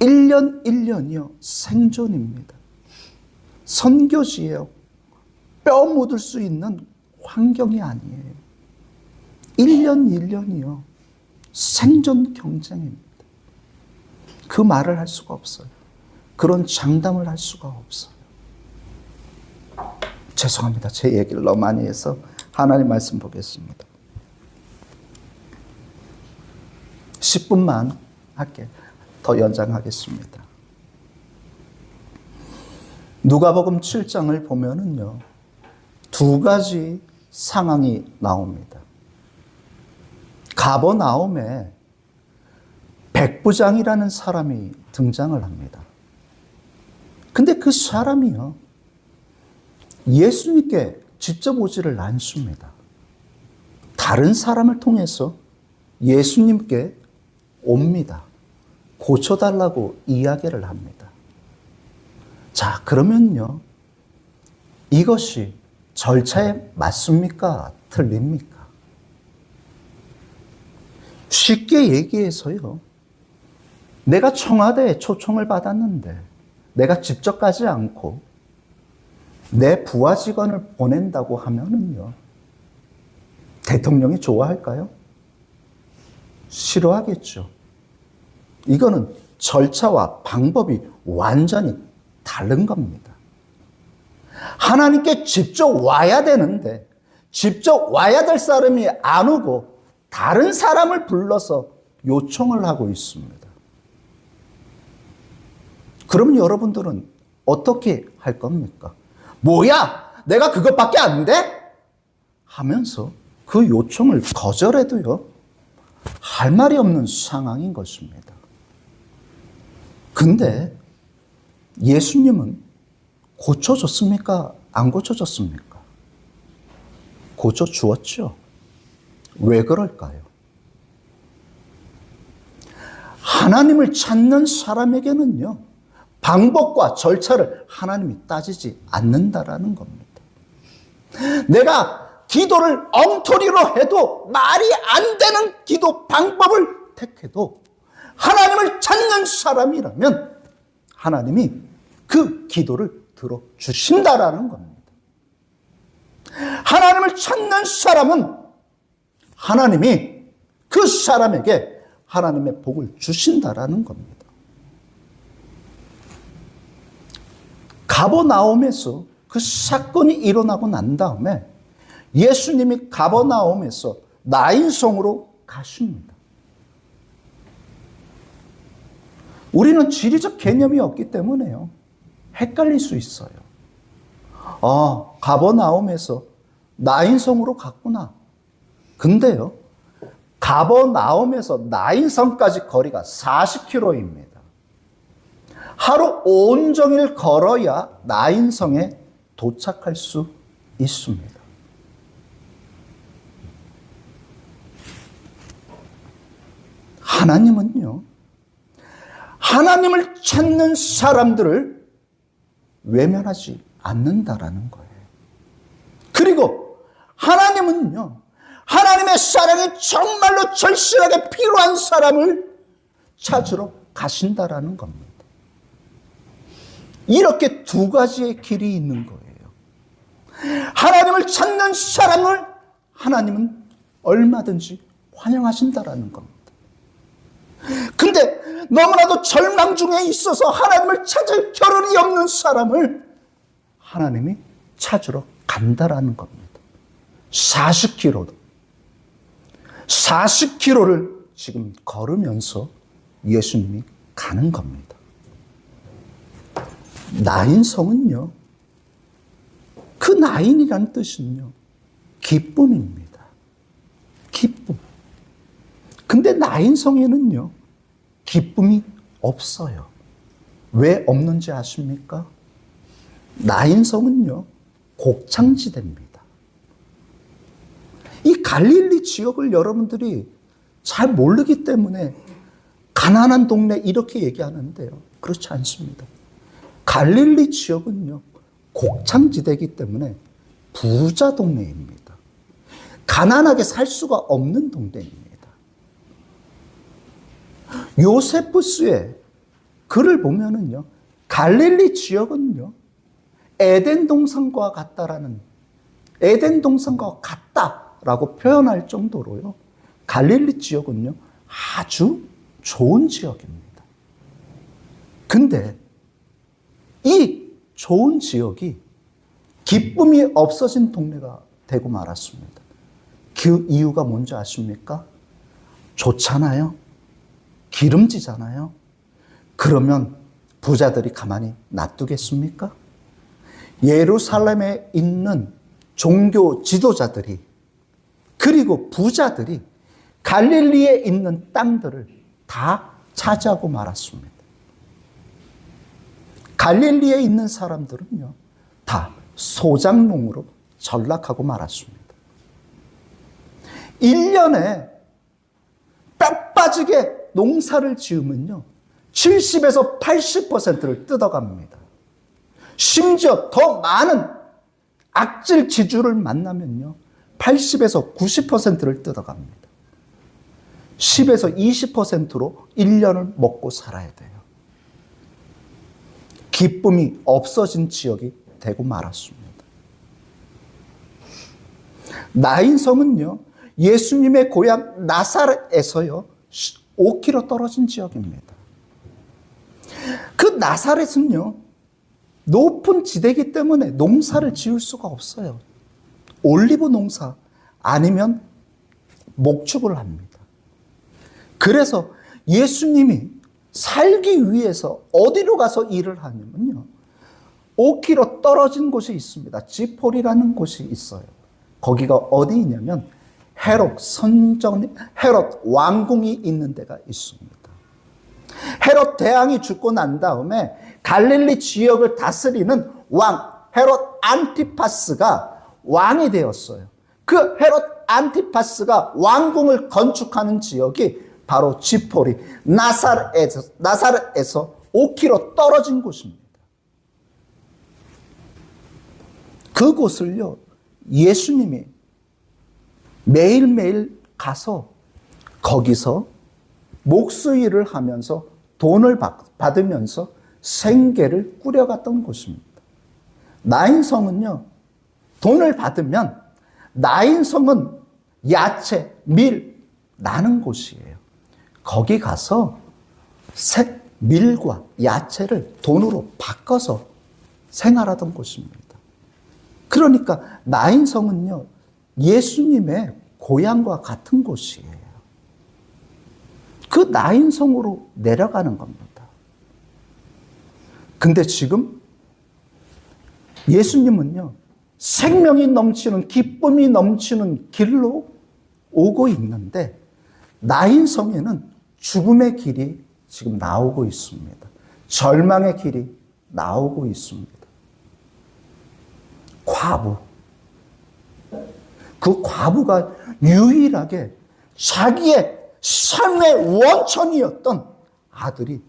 1년 1년이요, 생존입니다. 선교지예요. 뼈 묻을 수 있는 환경이 아니에요. 1년 1년이요. 생존 경쟁입니다. 그 말을 할 수가 없어요. 그런 장담을 할 수가 없어요. 죄송합니다. 제 얘기를 너무 많이 해서 하나님 말씀 보겠습니다. 10분만 할게요. 더 연장하겠습니다. 누가복음 7장을 보면은요, 두 가지 상황이 나옵니다. 가버나움에 백부장이라는 사람이 등장을 합니다. 근데 그 사람이요, 예수님께 직접 오지를 않습니다. 다른 사람을 통해서 예수님께 옵니다. 고쳐달라고 이야기를 합니다. 자, 그러면요, 이것이 절차에 맞습니까? 틀립니까? 쉽게 얘기해서요, 내가 청와대에 초청을 받았는데 내가 직접 가지 않고 내 부하 직원을 보낸다고 하면은요, 대통령이 좋아할까요? 싫어하겠죠. 이거는 절차와 방법이 완전히 다른 겁니다. 하나님께 직접 와야 되는데 직접 와야 될 사람이 안 오고 다른 사람을 불러서 요청을 하고 있습니다. 그럼 여러분들은 어떻게 할 겁니까? 뭐야? 내가 그것밖에 안 돼? 하면서 그 요청을 거절해도요, 할 말이 없는 상황인 것입니다. 근데 예수님은 고쳐줬습니까? 안 고쳐줬습니까? 고쳐주었죠. 왜 그럴까요? 하나님을 찾는 사람에게는요, 방법과 절차를 하나님이 따지지 않는다라는 겁니다. 내가 기도를 엉터리로 해도 말이 안 되는 기도 방법을 택해도 하나님을 찾는 사람이라면 하나님이 그 기도를 들어주신다라는 겁니다. 하나님을 찾는 사람은 하나님이 그 사람에게 하나님의 복을 주신다라는 겁니다. 가버나움에서 그 사건이 일어나고 난 다음에 예수님이 가버나움에서 나인성으로 가십니다. 우리는 지리적 개념이 없기 때문에요, 헷갈릴 수 있어요. 가버나움에서 나인성으로 갔구나. 근데요, 가버나움에서 나인성까지 거리가 40km입니다. 하루 온종일 걸어야 나인성에 도착할 수 있습니다. 하나님은요, 하나님을 찾는 사람들을 외면하지 않는다라는 거예요. 그리고 하나님은요, 하나님의 사랑이 정말로 절실하게 필요한 사람을 찾으러 가신다라는 겁니다. 이렇게 두 가지의 길이 있는 거예요. 하나님을 찾는 사람을 하나님은 얼마든지 환영하신다라는 겁니다. 근데 너무나도 절망 중에 있어서 하나님을 찾을 겨를이 없는 사람을 하나님이 찾으러 간다라는 겁니다. 40km를 지금 걸으면서 예수님이 가는 겁니다. 나인성은요, 그 나인이라는 뜻은요, 기쁨입니다. 기쁨. 근데 나인성에는요, 기쁨이 없어요. 왜 없는지 아십니까? 나인성은요, 곡창지대입니다. 이 갈릴리 지역을 여러분들이 잘 모르기 때문에 가난한 동네 이렇게 얘기하는데요. 그렇지 않습니다. 갈릴리 지역은요, 곡창지대이기 때문에 부자 동네입니다. 가난하게 살 수가 없는 동네입니다. 요세푸스의 글을 보면은요, 갈릴리 지역은요, 에덴 동산과 같다라고 표현할 정도로요, 갈릴리 지역은요, 아주 좋은 지역입니다. 근데 이 좋은 지역이 기쁨이 없어진 동네가 되고 말았습니다. 그 이유가 뭔지 아십니까? 좋잖아요. 기름지잖아요. 그러면 부자들이 가만히 놔두겠습니까? 예루살렘에 있는 종교 지도자들이 그리고 부자들이 갈릴리에 있는 땅들을 다 차지하고 말았습니다. 갈릴리에 있는 사람들은요, 다 소작농으로 전락하고 말았습니다. 1년에 딱 빠지게 농사를 지으면요, 70에서 80%를 뜯어갑니다. 심지어 더 많은 악질 지주를 만나면요, 80에서 90%를 뜯어갑니다. 10에서 20%로 1년을 먹고 살아야 돼요. 기쁨이 없어진 지역이 되고 말았습니다. 나인성은요, 예수님의 고향 나사렛에서요, 5km 떨어진 지역입니다. 그 나사렛은요, 높은 지대이기 때문에 농사를 지을 수가 없어요. 올리브 농사 아니면 목축을 합니다. 그래서 예수님이 살기 위해서 어디로 가서 일을 하냐면요, 5km 떨어진 곳이 있습니다. 지폴이라는 곳이 있어요. 거기가 어디냐면 헤롯 왕궁이 있는 데가 있습니다. 헤롯 대왕이 죽고 난 다음에 갈릴리 지역을 다스리는 왕 헤롯 안티파스가 왕이 되었어요. 그 헤롯 안티파스가 왕궁을 건축하는 지역이 바로 지폴이 나사렛에서 5km 떨어진 곳입니다. 그곳을요, 예수님이 매일매일 가서 거기서 목수일을 하면서 돈을 받으면서 생계를 꾸려갔던 곳입니다. 나인성은요, 돈을 받으면 나인성은 야채, 밀 나는 곳이에요. 거기 가서 밀과 야채를 돈으로 바꿔서 생활하던 곳입니다. 그러니까 나인성은요, 예수님의 고향과 같은 곳이에요. 그 나인성으로 내려가는 겁니다. 근데 지금 예수님은요, 생명이 넘치는, 기쁨이 넘치는 길로 오고 있는데 나인성에는 죽음의 길이 지금 나오고 있습니다. 절망의 길이 나오고 있습니다. 과부. 그 과부가 유일하게 자기의 삶의 원천이었던 아들이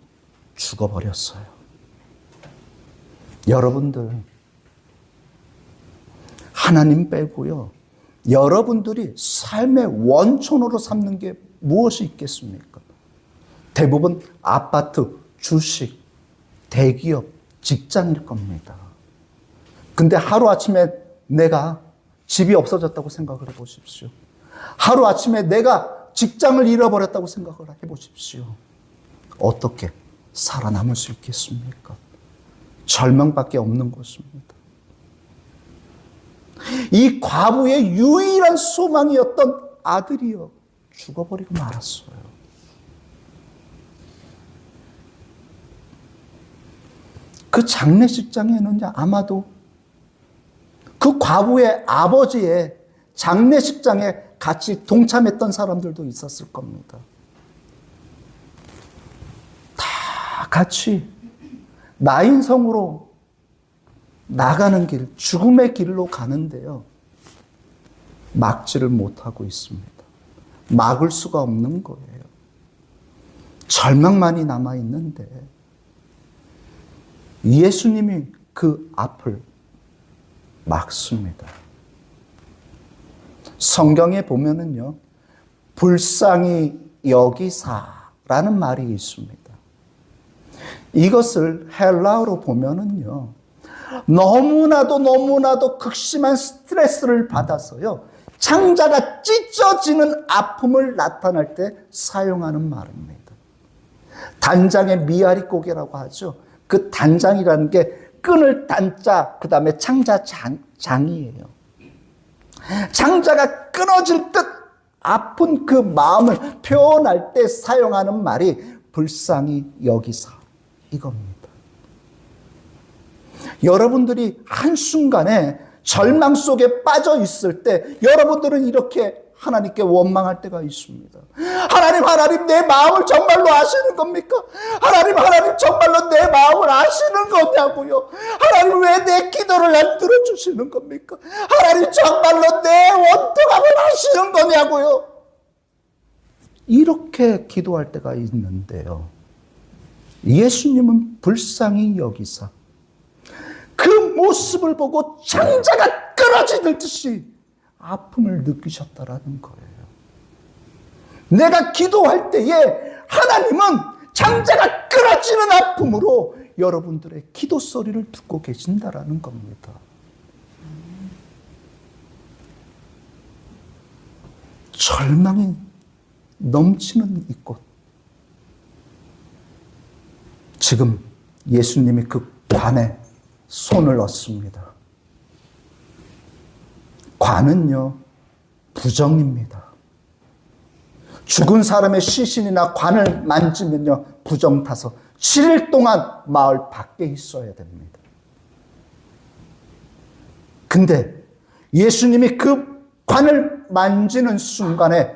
죽어버렸어요. 여러분들, 하나님 빼고요, 여러분들이 삶의 원천으로 삼는 게 무엇이 있겠습니까? 대부분 아파트, 주식, 대기업, 직장일 겁니다. 근데 하루아침에 내가 집이 없어졌다고 생각을 해보십시오. 하루아침에 내가 직장을 잃어버렸다고 생각을 해보십시오. 어떻게 살아남을 수 있겠습니까? 절망밖에 없는 것입니다. 이 과부의 유일한 소망이었던 아들이요, 죽어버리고 말았어요. 그 장례식장에는요, 아마도 그 과부의 아버지의 장례식장에 같이 동참했던 사람들도 있었을 겁니다. 다 같이 나인성으로 나가는 길, 죽음의 길로 가는데요, 막지를 못하고 있습니다. 막을 수가 없는 거예요. 절망만이 남아있는데 예수님이 그 앞을 막습니다. 성경에 보면은요, 불쌍히 여기사라는 말이 있습니다. 이것을 헬라어로 보면은요, 너무나도 극심한 스트레스를 받아서요, 창자가 찢어지는 아픔을 나타낼 때 사용하는 말입니다. 단장의 미아리고개라고 하죠. 그 단장이라는 게 끈을 단자, 그 다음에 창자 장이에요. 창자가 끊어질 듯 아픈 그 마음을 표현할 때 사용하는 말이 불쌍히 여기사, 이겁니다. 여러분들이 한순간에 절망 속에 빠져 있을 때 여러분들은 이렇게 하나님께 원망할 때가 있습니다. 하나님, 내 마음을 정말로 아시는 겁니까? 하나님, 정말로 내 마음을 아시는 거냐고요? 하나님, 왜 내 기도를 안 들어주시는 겁니까? 하나님, 정말로 내 원통함을 아시는 거냐고요? 이렇게 기도할 때가 있는데요, 예수님은 불쌍히 여기사 그 모습을 보고 창자가 끊어지듯이 아픔을 느끼셨다라는 거예요. 내가 기도할 때에 하나님은 창자가 끊어지는 아픔으로 여러분들의 기도 소리를 듣고 계신다라는 겁니다. 절망이 넘치는 이곳, 지금 예수님이 그 관에 손을 얹습니다. 관은요, 부정입니다. 죽은 사람의 시신이나 관을 만지면요, 부정 타서 7일 동안 마을 밖에 있어야 됩니다. 근데 예수님이 그 관을 만지는 순간에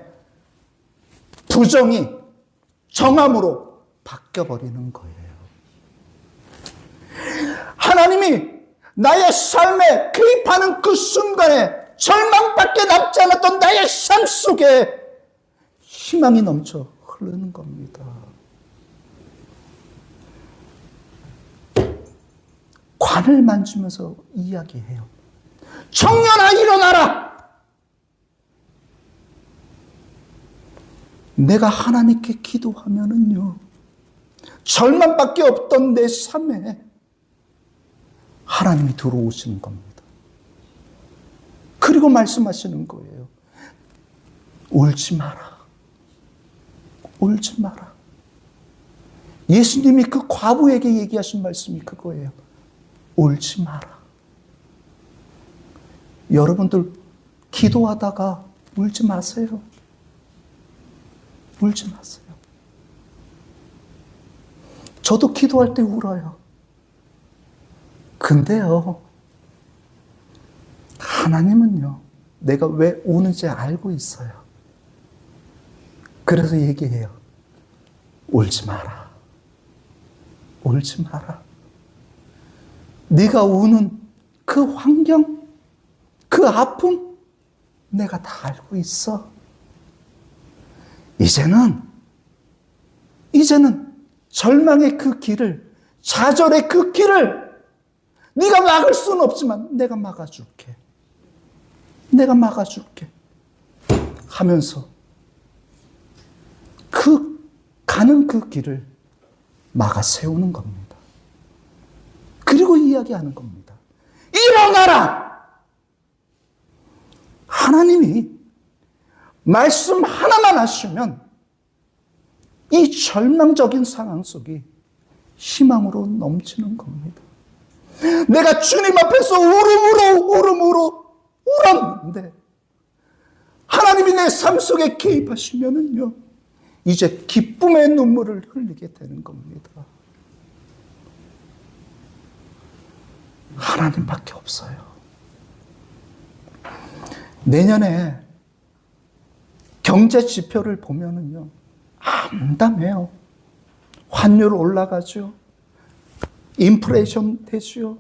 부정이 정함으로 바뀌어버리는 거예요. 하나님이 나의 삶에 개입하는 그 순간에 절망밖에 남지 않았던 나의 삶 속에 희망이 넘쳐 흐르는 겁니다. 관을 만지면서 이야기해요. 청년아, 일어나라! 내가 하나님께 기도하면은요, 절망밖에 없던 내 삶에 하나님이 들어오시는 겁니다. 그리고 말씀하시는 거예요. 울지 마라. 울지 마라. 예수님이 그 과부에게 얘기하신 말씀이 그거예요. 울지 마라. 여러분들 기도하다가 울지 마세요. 울지 마세요. 저도 기도할 때 울어요. 근데요, 하나님은요, 내가 왜 우는지 알고 있어요. 그래서 얘기해요. 울지 마라. 울지 마라. 네가 우는 그 환경, 그 아픔, 내가 다 알고 있어. 이제는 절망의 그 길을, 좌절의 그 길을 네가 막을 수는 없지만 내가 막아줄게. 내가 막아줄게. 하면서 가는 그 길을 막아 세우는 겁니다. 그리고 이야기하는 겁니다. 일어나라! 하나님이 말씀 하나만 하시면 이 절망적인 상황 속이 희망으로 넘치는 겁니다. 내가 주님 앞에서 울음으로 울었는데 하나님이 내 삶 속에 개입하시면은요, 이제 기쁨의 눈물을 흘리게 되는 겁니다. 하나님밖에 없어요. 내년에 경제 지표를 보면은요, 암담해요. 환율 올라가죠. 인플레이션 되죠.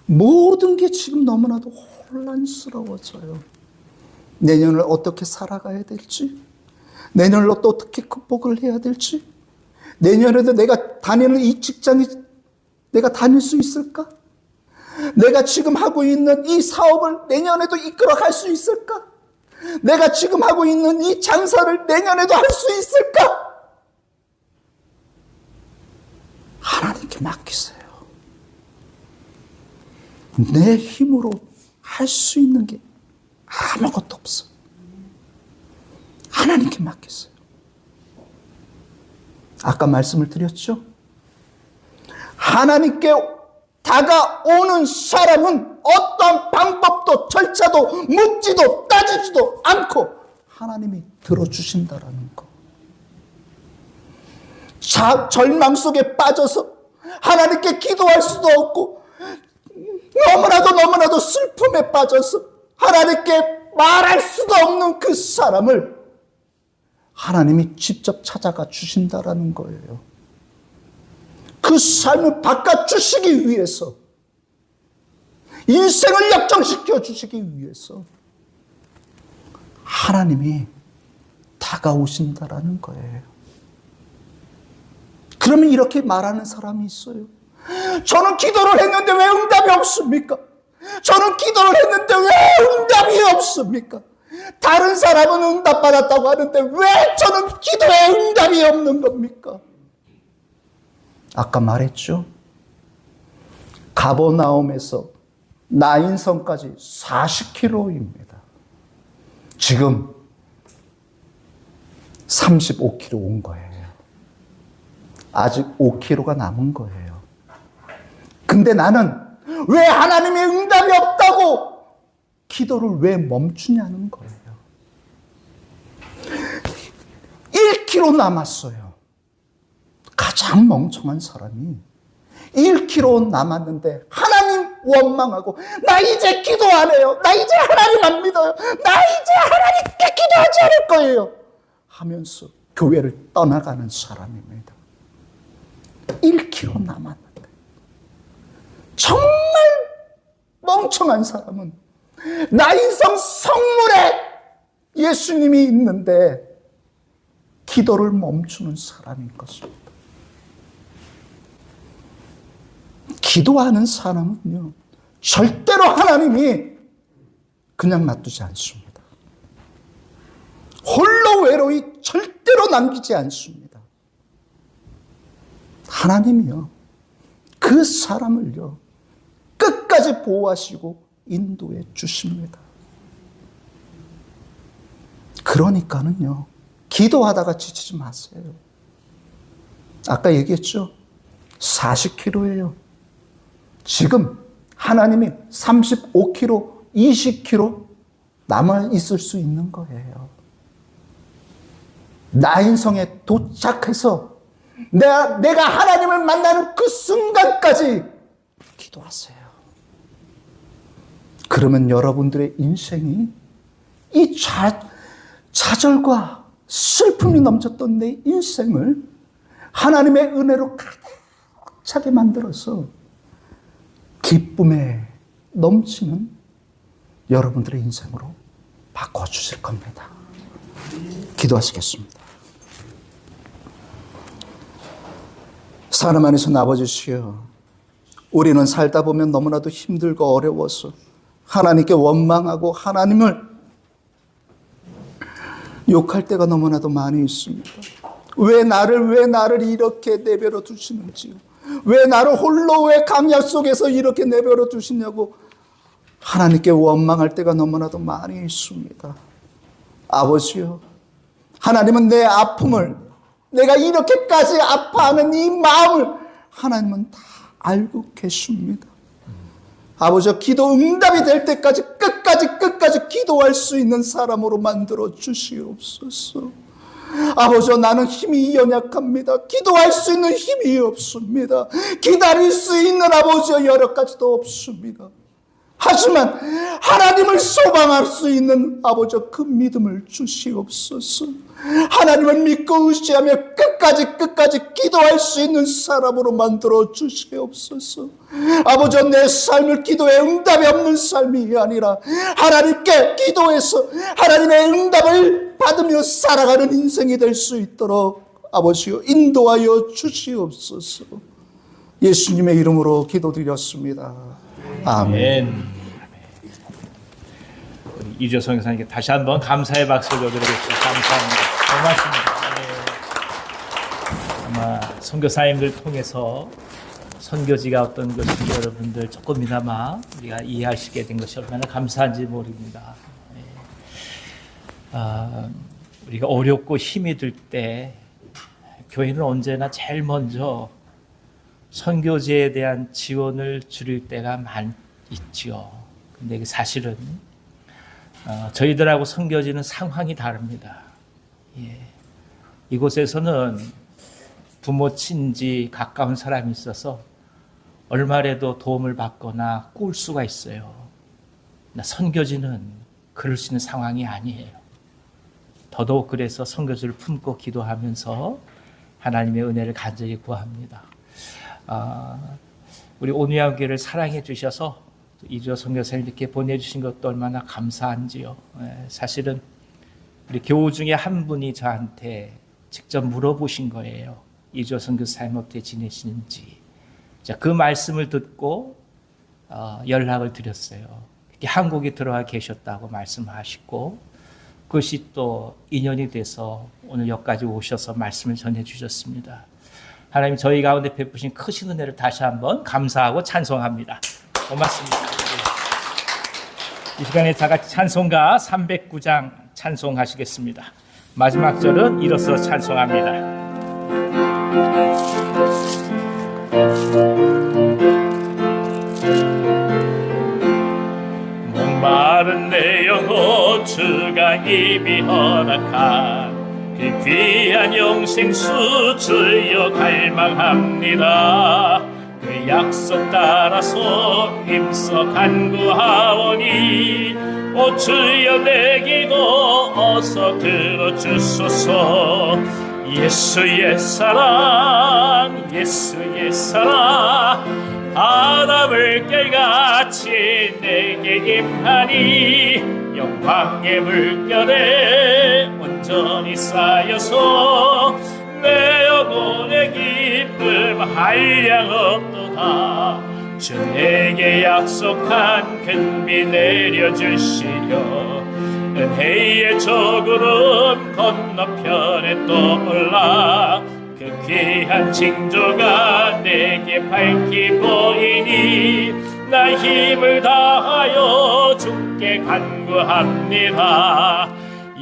모든 게 지금 너무나도 혼란스러워져요. 내년을 어떻게 살아가야 될지, 내년을 또 어떻게 극복을 해야 될지, 내년에도 내가 다니는 이 직장이 내가 다닐 수 있을까? 내가 지금 하고 있는 이 사업을 내년에도 이끌어갈 수 있을까? 내가 지금 하고 있는 이 장사를 내년에도 할 수 있을까? 하나님께 맡기세요. 내 힘으로 할 수 있는 게 아무것도 없어. 하나님께 맡기세요. 아까 말씀을 드렸죠? 하나님께 다가오는 사람은 어떤 방법도 절차도 묻지도 따지지도 않고 하나님이 들어주신다라는 거. 절망 속에 빠져서 하나님께 기도할 수도 없고 너무나도 슬픔에 빠져서 하나님께 말할 수도 없는 그 사람을 하나님이 직접 찾아가 주신다라는 거예요. 그 삶을 바꿔주시기 위해서, 인생을 역전시켜 주시기 위해서 하나님이 다가오신다라는 거예요. 그러면 이렇게 말하는 사람이 있어요. 저는 기도를 했는데 왜 응답이 없습니까? 저는 기도를 했는데 왜 응답이 없습니까? 다른 사람은 응답받았다고 하는데 왜 저는 기도에 응답이 없는 겁니까? 아까 말했죠. 가버나움에서 나인성까지 40km입니다. 지금 35km 온 거예요. 아직 5km가 남은 거예요. 근데 나는 왜 하나님의 응답이 없다고 기도를 왜 멈추냐는 거예요. 1km 남았어요. 가장 멍청한 사람이 1km 남았는데 하나님 원망하고 나 이제 기도 안 해요. 나 이제 하나님 안 믿어요. 나 이제 하나님께 기도하지 않을 거예요. 하면서 교회를 떠나가는 사람입니다. 1km 남았는데 정말 멍청한 사람은 나인성 성물에 예수님이 있는데 기도를 멈추는 사람인 것입니다. 기도하는 사람은요, 절대로 하나님이 그냥 놔두지 않습니다. 홀로 외로이 절대로 남기지 않습니다. 하나님이요, 그 사람을요, 끝까지 보호하시고 인도해 주십니다. 그러니까는요, 기도하다가 지치지 마세요. 아까 얘기했죠? 40km예요. 지금 하나님이 35km, 20km 남아 있을 수 있는 거예요. 나인성에 도착해서 내가 하나님을 만나는 그 순간까지 기도하세요. 그러면 여러분들의 인생이 이 좌절과 슬픔이 넘쳤던 내 인생을 하나님의 은혜로 가득 차게 만들어서 기쁨에 넘치는 여러분들의 인생으로 바꿔주실 겁니다. 기도하시겠습니다. 사람 안에서 아버지시여, 우리는 살다 보면 너무나도 힘들고 어려워서 하나님께 원망하고 하나님을 욕할 때가 너무나도 많이 있습니다. 왜 나를 이렇게 내버려 두시는지요? 왜 나를 홀로 왜 강야 속에서 이렇게 내버려 두시냐고 하나님께 원망할 때가 너무나도 많이 있습니다. 아버지요, 하나님은 내 아픔을, 내가 이렇게까지 아파하는 이 마음을 하나님은 다 알고 계십니다. 아버지, 기도 응답이 될 때까지 끝까지 기도할 수 있는 사람으로 만들어 주시옵소서. 아버지, 나는 힘이 연약합니다. 기도할 수 있는 힘이 없습니다. 기다릴 수 있는 아버지 여러 가지도 없습니다. 하지만 하나님을 소망할 수 있는 아버지 그 믿음을 주시옵소서. 하나님을 믿고 의지하며 끝까지 기도할 수 있는 사람으로 만들어 주시옵소서. 아버지, 내 삶을 기도에 응답이 없는 삶이 아니라 하나님께 기도해서 하나님의 응답을 받으며 살아가는 인생이 될 수 있도록 아버지요 인도하여 주시옵소서. 예수님의 이름으로 기도드렸습니다. 아멘. 우리 이조성 교사님께 다시 한번 감사의 박수를 드리겠습니다. 감사합니다. 고맙습니다. 아마 선교사님들 통해서 선교지가 어떤 것인지 여러분들 조금이나마 우리가 이해하시게 된 것이 얼마나 감사한지 모릅니다. 우리가 어렵고 힘이 들 때 교회는 언제나 제일 먼저 선교지에 대한 지원을 줄일 때가 있지요. 근데 사실은 저희들하고 선교지는 상황이 다릅니다. 이곳에서는 부모, 친지, 가까운 사람이 있어서 얼마라도 도움을 받거나 꿀 수가 있어요. 선교지는 그럴 수 있는 상황이 아니에요. 더더욱 그래서 선교지를 품고 기도하면서 하나님의 은혜를 간절히 구합니다. 우리 온유한 교회를 사랑해 주셔서 이조 선교사님 이렇게 보내주신 것도 얼마나 감사한지요. 사실은 우리 교우 중에 한 분이 저한테 직접 물어보신 거예요. 이조 선교사님 어떻게 지내시는지. 자, 그 말씀을 듣고 연락을 드렸어요. 한국에 들어와 계셨다고 말씀하시고 그것이 또 인연이 돼서 오늘 여기까지 오셔서 말씀을 전해주셨습니다. 하나님 저희 가운데 베푸신 크신 은혜를 다시 한번 감사하고 찬송합니다. 고맙습니다. 이 시간에 다 같이 찬송가 309장 찬송하시겠습니다. 마지막 절은 일어서 찬송합니다. 목마른 내 영혼 주가 이미 허락한 그 귀한 영생수 주여 갈망합니다. 그 약속 따라서 힘써 간구하오니 오 주여 내 기도 어서 들어주소서. 예수의 사랑 예수의 사랑 바닷물 결같이 내게 임하니 영광의 물결에 온전히 쌓여서 내 영혼의 기쁨 한량없도다. 주 내게 약속한 큰비 내려주시려 은혜의 저구름 건너편에 떠올라 그 귀한 징조가 내게 밝히 보이니 나 힘을 다하여 주께 간구합니다.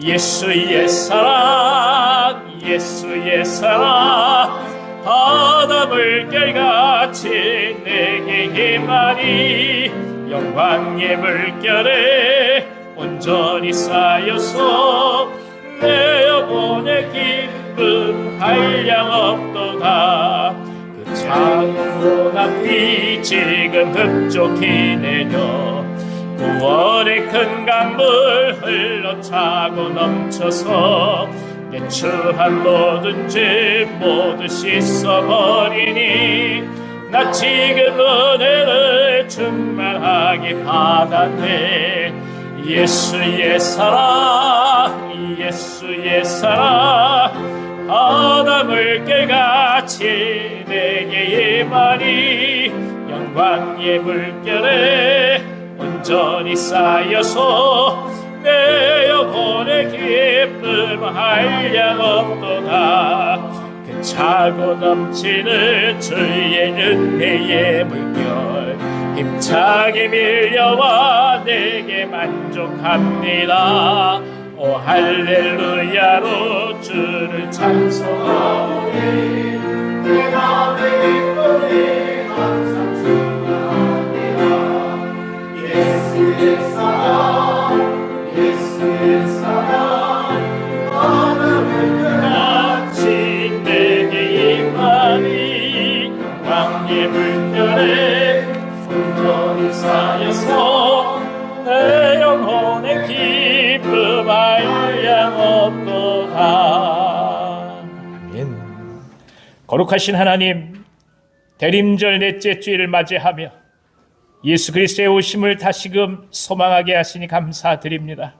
예수의 사랑 예수의 사랑 바닷물 결같이 내게 임하니 영광의 물결에 온전히 쌓여서 내 영혼의 기쁨 한량없도다. 그 작은 앞이 지금 흡족히 내려 구원의 큰 강물 흘러차고 넘쳐서 내 추한 모든 죄 모두 씻어버리니 나 지금 은혜를 충만하게 받았네. 예수의 사랑 예수의 사랑 바닷물 결같이 내게 임하니 광야 물결에 온전히 쌓여서 내 영혼의 기쁨 한량 없도다. 그 차고 넘치는 주의 은혜의 물결 힘차게 밀려와 내게 만족합니다. 오 할렐루야로 주를 찬송하오니 내 마음의 기쁨이 항상 충만합니다. 예수의 사랑 예수의 사랑 하늘을 같이 내게 임하니 광야 물결에 온전히 쌓여서 내 영혼의 기쁨 한량 없도다. 아멘. 거룩하신 하나님, 대림절 넷째 주일을 맞이하며 예수 그리스도의 오심을 다시금 소망하게 하시니 감사드립니다.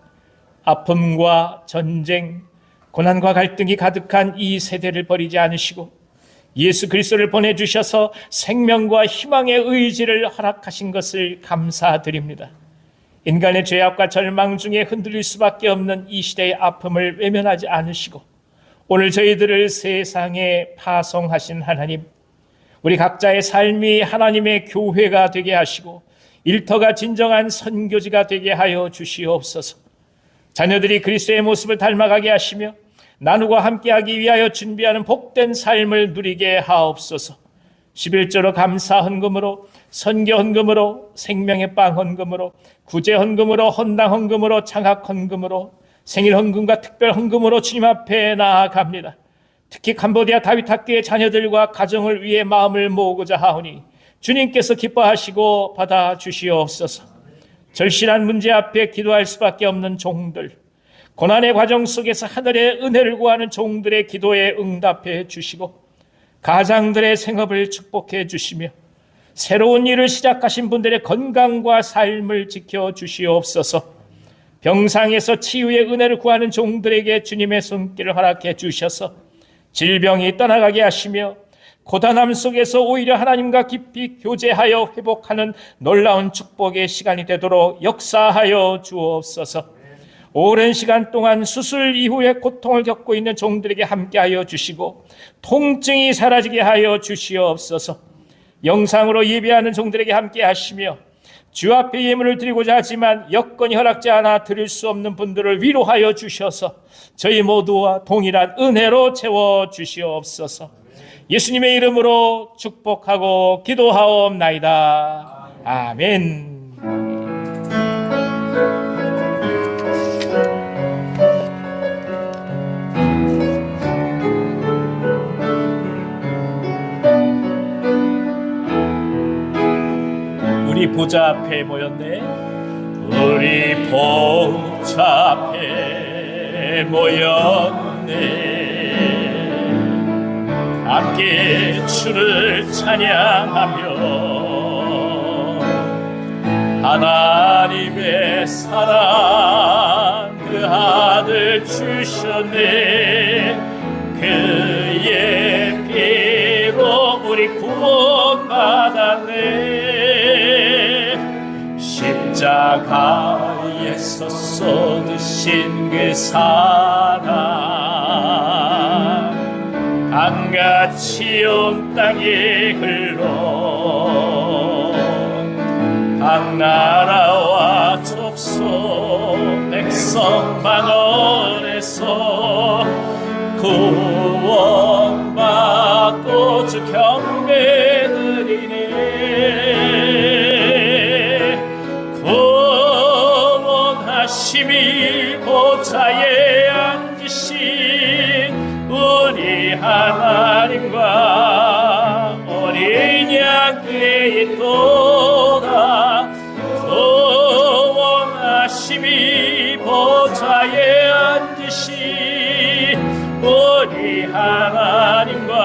아픔과 전쟁, 고난과 갈등이 가득한 이 세대를 버리지 않으시고 예수 그리스도를 보내주셔서 생명과 희망의 의지를 허락하신 것을 감사드립니다. 인간의 죄악과 절망 중에 흔들릴 수밖에 없는 이 시대의 아픔을 외면하지 않으시고 오늘 저희들을 세상에 파송하신 하나님, 우리 각자의 삶이 하나님의 교회가 되게 하시고 일터가 진정한 선교지가 되게 하여 주시옵소서. 자녀들이 그리스도의 모습을 닮아가게 하시며 나누고 함께하기 위하여 준비하는 복된 삶을 누리게 하옵소서. 11조로 감사 헌금으로, 선교 헌금으로, 생명의 빵 헌금으로, 구제 헌금으로, 헌당 헌금으로, 장학 헌금으로, 생일 헌금과 특별 헌금으로 주님 앞에 나아갑니다. 특히 캄보디아 다윗학교의 자녀들과 가정을 위해 마음을 모으고자 하오니 주님께서 기뻐하시고 받아주시옵소서. 절실한 문제 앞에 기도할 수밖에 없는 종들, 고난의 과정 속에서 하늘의 은혜를 구하는 종들의 기도에 응답해 주시고 가장들의 생업을 축복해 주시며 새로운 일을 시작하신 분들의 건강과 삶을 지켜 주시옵소서. 병상에서 치유의 은혜를 구하는 종들에게 주님의 손길을 허락해 주셔서 질병이 떠나가게 하시며 고단함 속에서 오히려 하나님과 깊이 교제하여 회복하는 놀라운 축복의 시간이 되도록 역사하여 주옵소서. 오랜 시간 동안 수술 이후에 고통을 겪고 있는 종들에게 함께하여 주시고 통증이 사라지게 하여 주시옵소서. 영상으로 예배하는 종들에게 함께하시며 주 앞에 예물을 드리고자 하지만 여건이 허락지 않아 드릴 수 없는 분들을 위로하여 주셔서 저희 모두와 동일한 은혜로 채워 주시옵소서. 예수님의 이름으로 축복하고 기도하옵나이다. 아멘. 우리 보좌 앞에 모였네. 우리 보좌 앞에 모였네. 함께 주를 찬양하며 하나님의 사랑 그 아들 주셨네. 그의 피로 우리 구원받았네. 십자가에서 쏟으신 그 사랑 강같이 온 땅에 흘러 각 나라와 족속 백성 만원에서 구원받고 주 경배드리네. 구원하심이 보좌에 앉으신 우리 하나님과 어린 양께 있도다. 구원하심이 보좌에 앉으신 우리 하나님과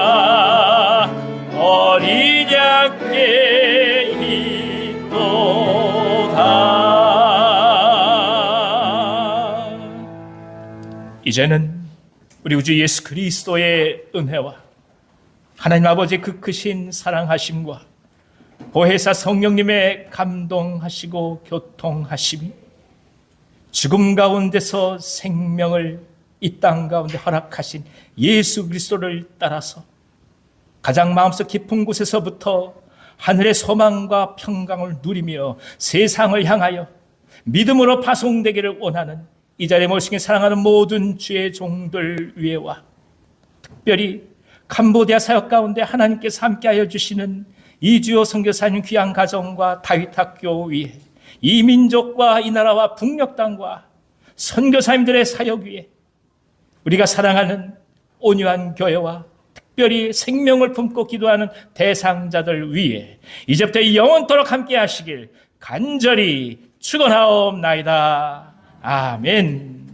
어린 양께 있도다. 이제는 우리 우주 예수 그리스도의 은혜와 하나님 아버지의 그 크신 사랑하심과 보혜사 성령님의 감동하시고 교통하심이 죽음 가운데서 생명을 이 땅 가운데 허락하신 예수 그리스도를 따라서 가장 마음속 깊은 곳에서부터 하늘의 소망과 평강을 누리며 세상을 향하여 믿음으로 파송되기를 원하는 이 자리에 모시게 사랑하는 모든 주의 종들 위에와 특별히 캄보디아 사역 가운데 하나님께서 함께하여 주시는 이주호 선교사님 귀한 가정과 다윗학교 위에 이 민족과 이 나라와 북녘 땅과 선교사님들의 사역 위에 우리가 사랑하는 온유한 교회와 특별히 생명을 품고 기도하는 대상자들 위에 이제부터 영원토록 함께 하시길 간절히 축원하옵나이다. 아멘.